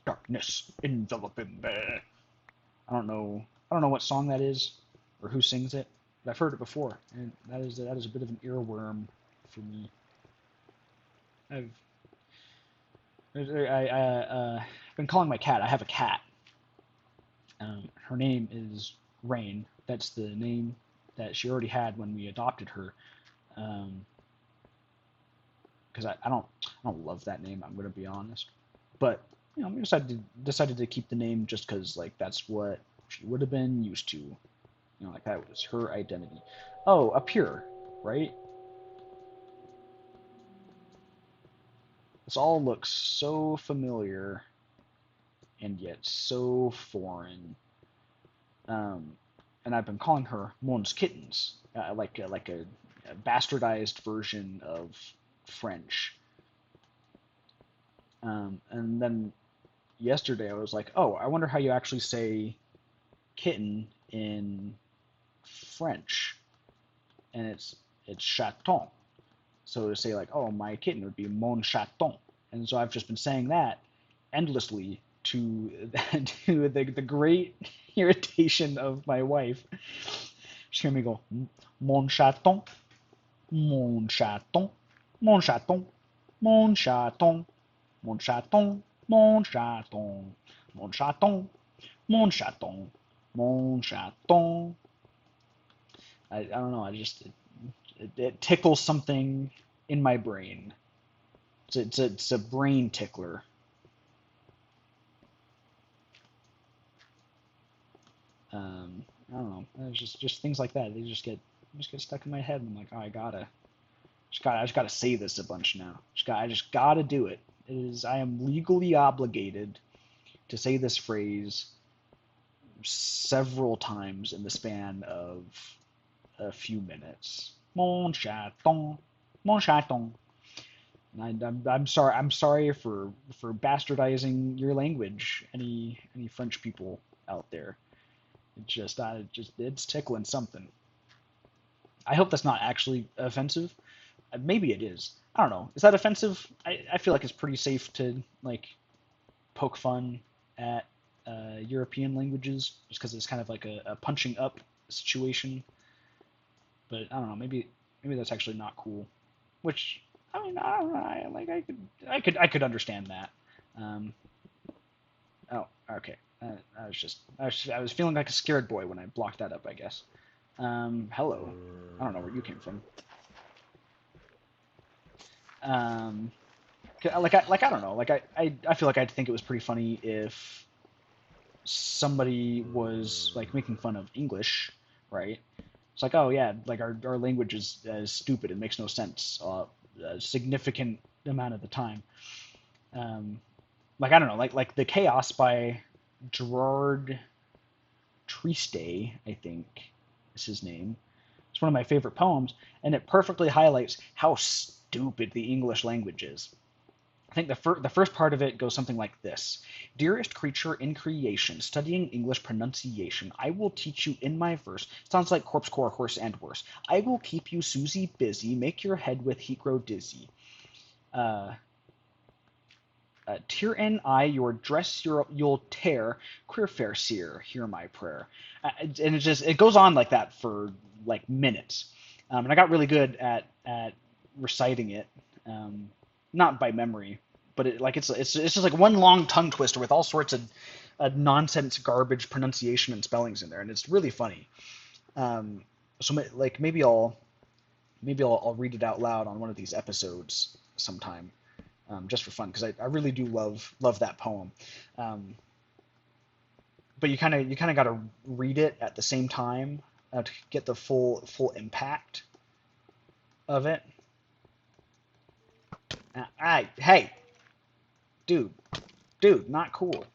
Darkness enveloping me. I don't know what song that is or who sings it, but I've heard it before, and that is a bit of an earworm for me. I've been calling my cat. I have a cat. Her name is Rain. That's the name that she already had when we adopted her. Because I don't love that name. I'm gonna be honest, but you know, we decided to keep the name just because like that's what she would have been used to. You know, like that was her identity. Oh, up here, right? This all looks so familiar and yet so foreign. And I've been calling her Mons Kittens, like a bastardized version of French. And then yesterday I was like, oh, I wonder how you actually say kitten in French, and it's chaton. So to say like, oh, my kitten would be mon chaton, and so I've just been saying that endlessly to to the great irritation of my wife. She hear me go, mon chaton, mon chaton, mon chaton, mon chaton, mon chaton, mon chaton, mon chaton, mon chaton, mon chaton. I don't know. It tickles something in my brain. It's a brain tickler. I don't know. It's just things like that. They just get stuck in my head. And I'm like, oh, I just gotta say this a bunch now. I just gotta do it. I am legally obligated to say this phrase several times in the span of a few minutes. Mon chaton, mon chaton. I'm sorry. I'm sorry for bastardizing your language. Any French people out there? It's tickling something. I hope that's not actually offensive. Maybe it is. I don't know. Is that offensive? I feel like it's pretty safe to like poke fun at European languages just because it's kind of like a punching up situation. But I don't know. Maybe that's actually not cool. Which I mean, I don't know. Like I could understand that. Um, oh, okay. I was feeling like a scared boy when I blocked that up, I guess. Hello. I don't know where you came from. Um, I don't know, I feel like I'd think it was pretty funny if somebody was like making fun of English, right? It's like, oh yeah, like our language is stupid. It makes no sense a significant amount of the time. Um, like I don't know, like the Chaos by Gerard Triste, I think is his name. It's one of my favorite poems, and it perfectly highlights how stupid the English language is. I think the first part of it goes something like this. Dearest creature in creation, studying English pronunciation, I will teach you in my verse. Sounds like corpse core, horse, and worse. I will keep you, Susie, busy, make your head with heat grow dizzy. Uh, tear and I, your dress you'll tear, queer fair seer, hear my prayer. And it goes on like that for like minutes. And I got really good at reciting it. Not by memory, but it's just like one long tongue twister with all sorts of nonsense, garbage pronunciation and spellings in there, and it's really funny. So like maybe I'll read it out loud on one of these episodes sometime, just for fun, because I really do love that poem. Um, but you kind of got to read it at the same time to get the full impact of it. Hey, dude, not cool.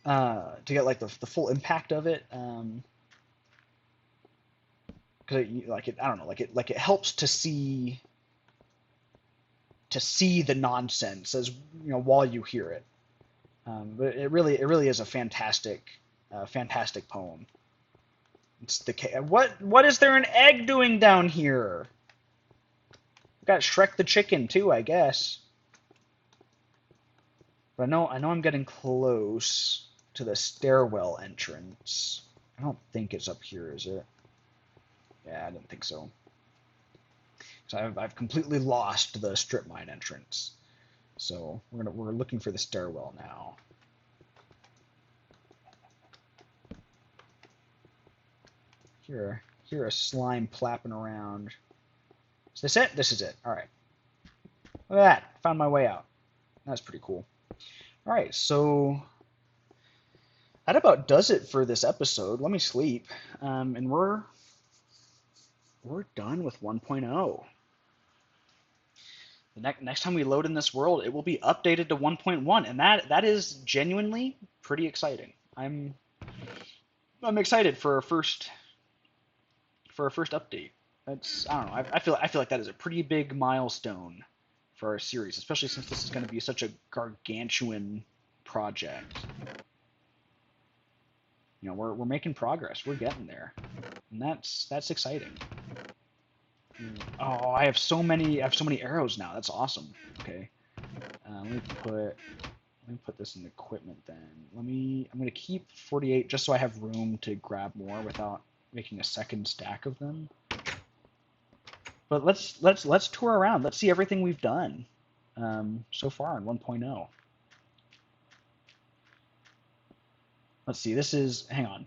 To get like the full impact of it, because I don't know, like it helps to see the nonsense as while you hear it. But it really is a fantastic poem. It's the what is there an egg doing down here? We got Shrek the chicken too, I guess. But I know I'm getting close to the stairwell entrance. I don't think it's up here, is it? Yeah, I don't think so. So I've completely lost the strip mine entrance. So we're looking for the stairwell now. Hear a slime flapping around. Is this it? This is it. All right. Look at that. Found my way out. That's pretty cool. All right, so that about does it for this episode. Let me sleep, and we're done with 1.0. The next time we load in this world, it will be updated to 1.1, and that is genuinely pretty exciting. I'm excited for our first update. That's I don't know. I feel like that is a pretty big milestone for our series, especially since this is going to be such a gargantuan project. We're making progress. We're getting there, and that's exciting. Oh, I have so many arrows now. That's awesome. Okay, let me put this in equipment then. I'm gonna keep 48 just so I have room to grab more without making a second stack of them. But let's tour around. Let's see everything we've done so far in 1.0. Let's see. This is hang on.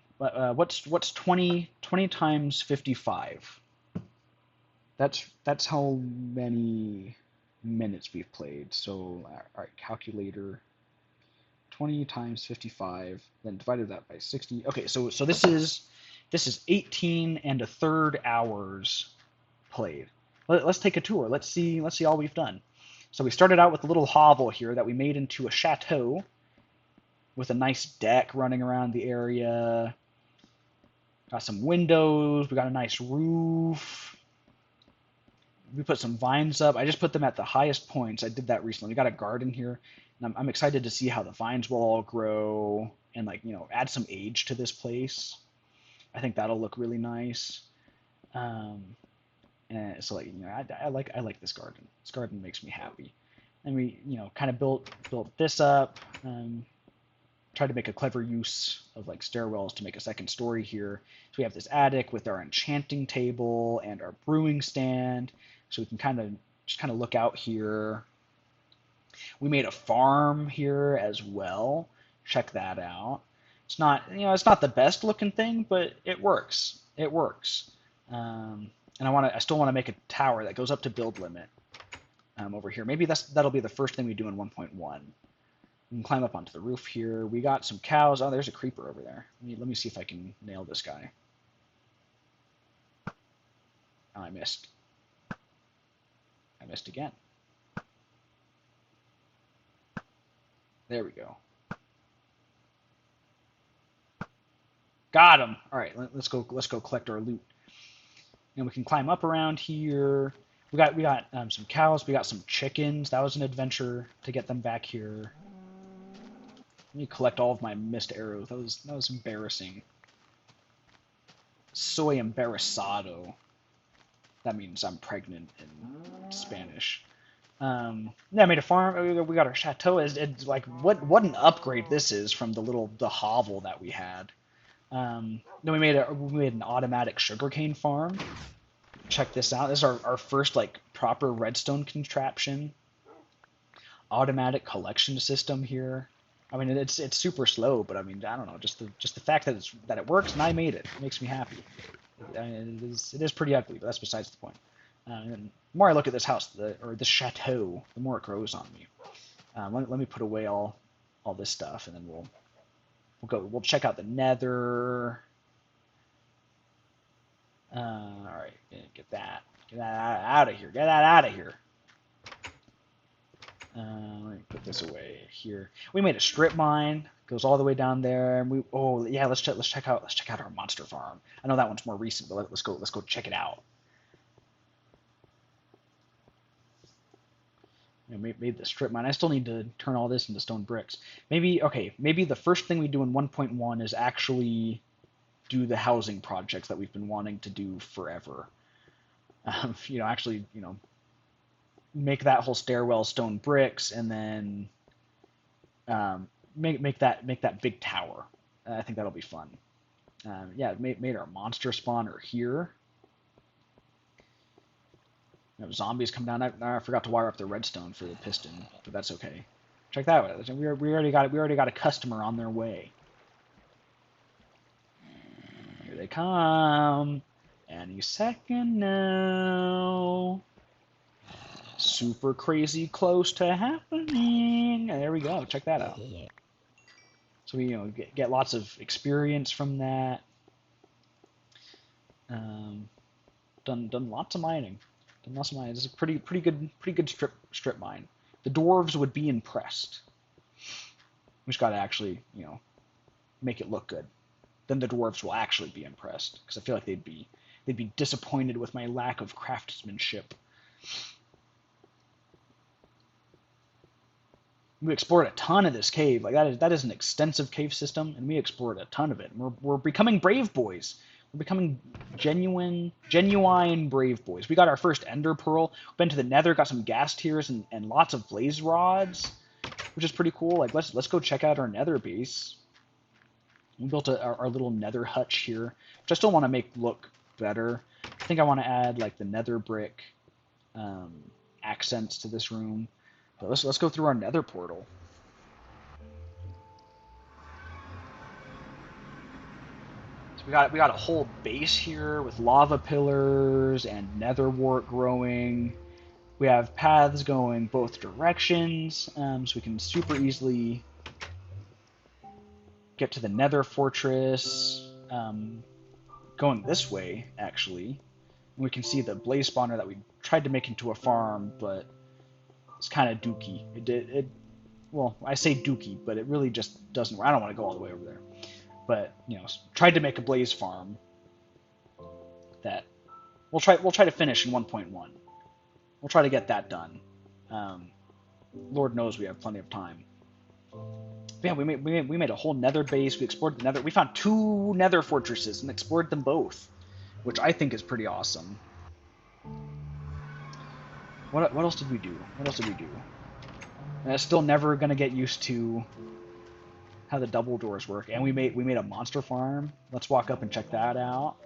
What's 20 times 55? That's how many minutes we've played. So all right, calculator. 20 times 55, then divided that by 60. Okay, so this is 18 and a third hours played. Let's take a tour. Let's see all we've done. So we started out with a little hovel here that we made into a chateau with a nice deck running around the area. Got some windows. We got a nice roof. We put some vines up. I just put them at the highest points. I did that recently. We got a garden here, and I'm excited to see how the vines will all grow and add some age to this place. I think that'll look really nice. And so I like this garden. This garden makes me happy. And we kind of built this up. Tried to make a clever use of stairwells to make a second story here. So we have this attic with our enchanting table and our brewing stand. So we can kind of look out here. We made a farm here as well. Check that out. It's not the best looking thing, but it works. It works. And I still want to make a tower that goes up to build limit. over here. Maybe that'll be the first thing we do in 1.1. We can climb up onto the roof here. We got some cows. Oh, there's a creeper over there. Let me see if I can nail this guy. Oh, I missed. I missed again. There we go. Got him. All right, let's go collect our loot. And we can climb up around here. We got some cows. We got some chickens. That was an adventure to get them back here. Let me collect all of my missed arrows. That was embarrassing. Soy embarazado. That means I'm pregnant in Spanish. Yeah, I made a farm. We got our chateau. It's like what an upgrade this is from the hovel that we had. Then we made an automatic sugarcane farm. Check this out. This is our first like proper redstone contraption. Automatic collection system here. I mean, it's super slow, but I mean, I don't know, just the fact that it works and I made it makes me happy. It is pretty ugly, but that's besides the point. And the more I look at this house, or this chateau, the more it grows on me. Let me put away all this stuff, and then we'll check out the Nether. All right, get that out of here. Get that out of here. Let me put this away here. We made a strip mine. Goes all the way down there. And let's check out our monster farm. I know that one's more recent, but let's go check it out. Made the strip mine. I still need to turn all this into stone bricks. Maybe the first thing we do in 1.1 is actually do the housing projects that we've been wanting to do forever. Make that whole stairwell stone bricks, and then make that big tower. I think that'll be fun. Made our monster spawner here. Zombies come down. I forgot to wire up the redstone for the piston, but that's okay. Check that out. We already got a customer on their way. Here they come. Any second now. Super crazy close to happening. There we go. Check that out. So we get lots of experience from that. Done lots of mining. This is a pretty good strip mine. The dwarves would be impressed. We just got to actually make it look good. Then the dwarves will actually be impressed, because I feel like they'd be disappointed with my lack of craftsmanship. We explored a ton of this cave. Like that is an extensive cave system, and we explored a ton of it. We're becoming brave boys. We're becoming genuine brave boys. We got our first ender pearl. Been to the nether, got some gas tiers and lots of blaze rods, which is pretty cool. Like let's go check out our nether base. We built our little nether hutch here, which I still want to make look better. I think I want to add like the nether brick accents to this room. But let's go through our nether portal. We got a whole base here with lava pillars and nether wart growing. We have paths going both directions, so we can super easily get to the nether fortress. Going this way, actually, and we can see the blaze spawner that we tried to make into a farm, but it's kind of dookie. Well, I say dookie, but it really just doesn't work. I don't want to go all the way over there. But tried to make a blaze farm that we'll try to finish in 1.1. We'll try to get that done. Lord knows we have plenty of time. But yeah, we made a whole nether base. We explored the nether. We found 2 nether fortresses and explored them both, which I think is pretty awesome. What else did we do? And I'm still never gonna get used to how the double doors work. And we made a monster farm. Let's walk up and check that out.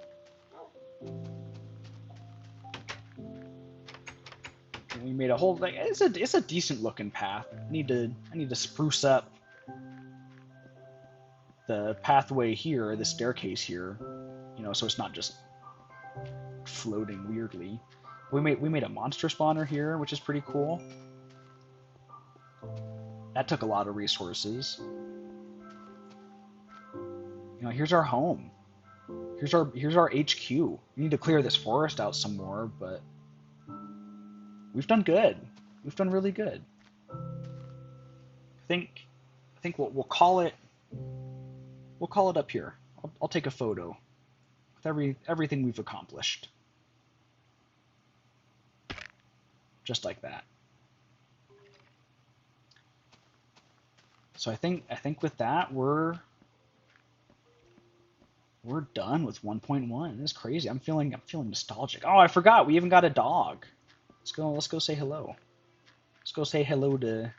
And we made a whole like it's a decent looking path. I need to spruce up the pathway here, the staircase here, so it's not just floating weirdly. We made a monster spawner here, which is pretty cool. That took a lot of resources. You know, here's our home. Here's our HQ. We need to clear this forest out some more, but we've done good. We've done really good. I think we'll call it up here. I'll take a photo with everything we've accomplished. Just like that. So I think with that we're done with 1.1. This is crazy. I'm feeling nostalgic. Oh, I forgot. We even got a dog. Let's go say hello. Let's go say hello to.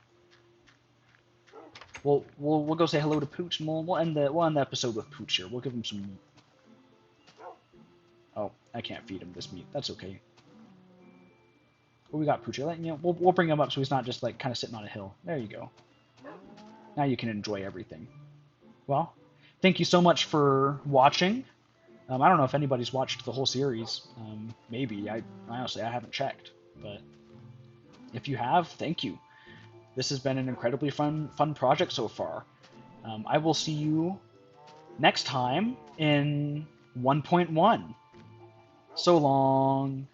We'll go say hello to Pooch, and we'll end the episode with Pooch here. We'll give him some. Oh, I can't feed him this meat. That's okay. Well, we got Pooch. You know, we'll bring him up so he's not just like kind of sitting on a hill. There you go. Now you can enjoy everything. Well, thank you so much for watching. I don't know if anybody's watched the whole series. Maybe. I honestly haven't checked, but if you have, thank you. This has been an incredibly fun project so far. I will see you next time in 1.1. So long.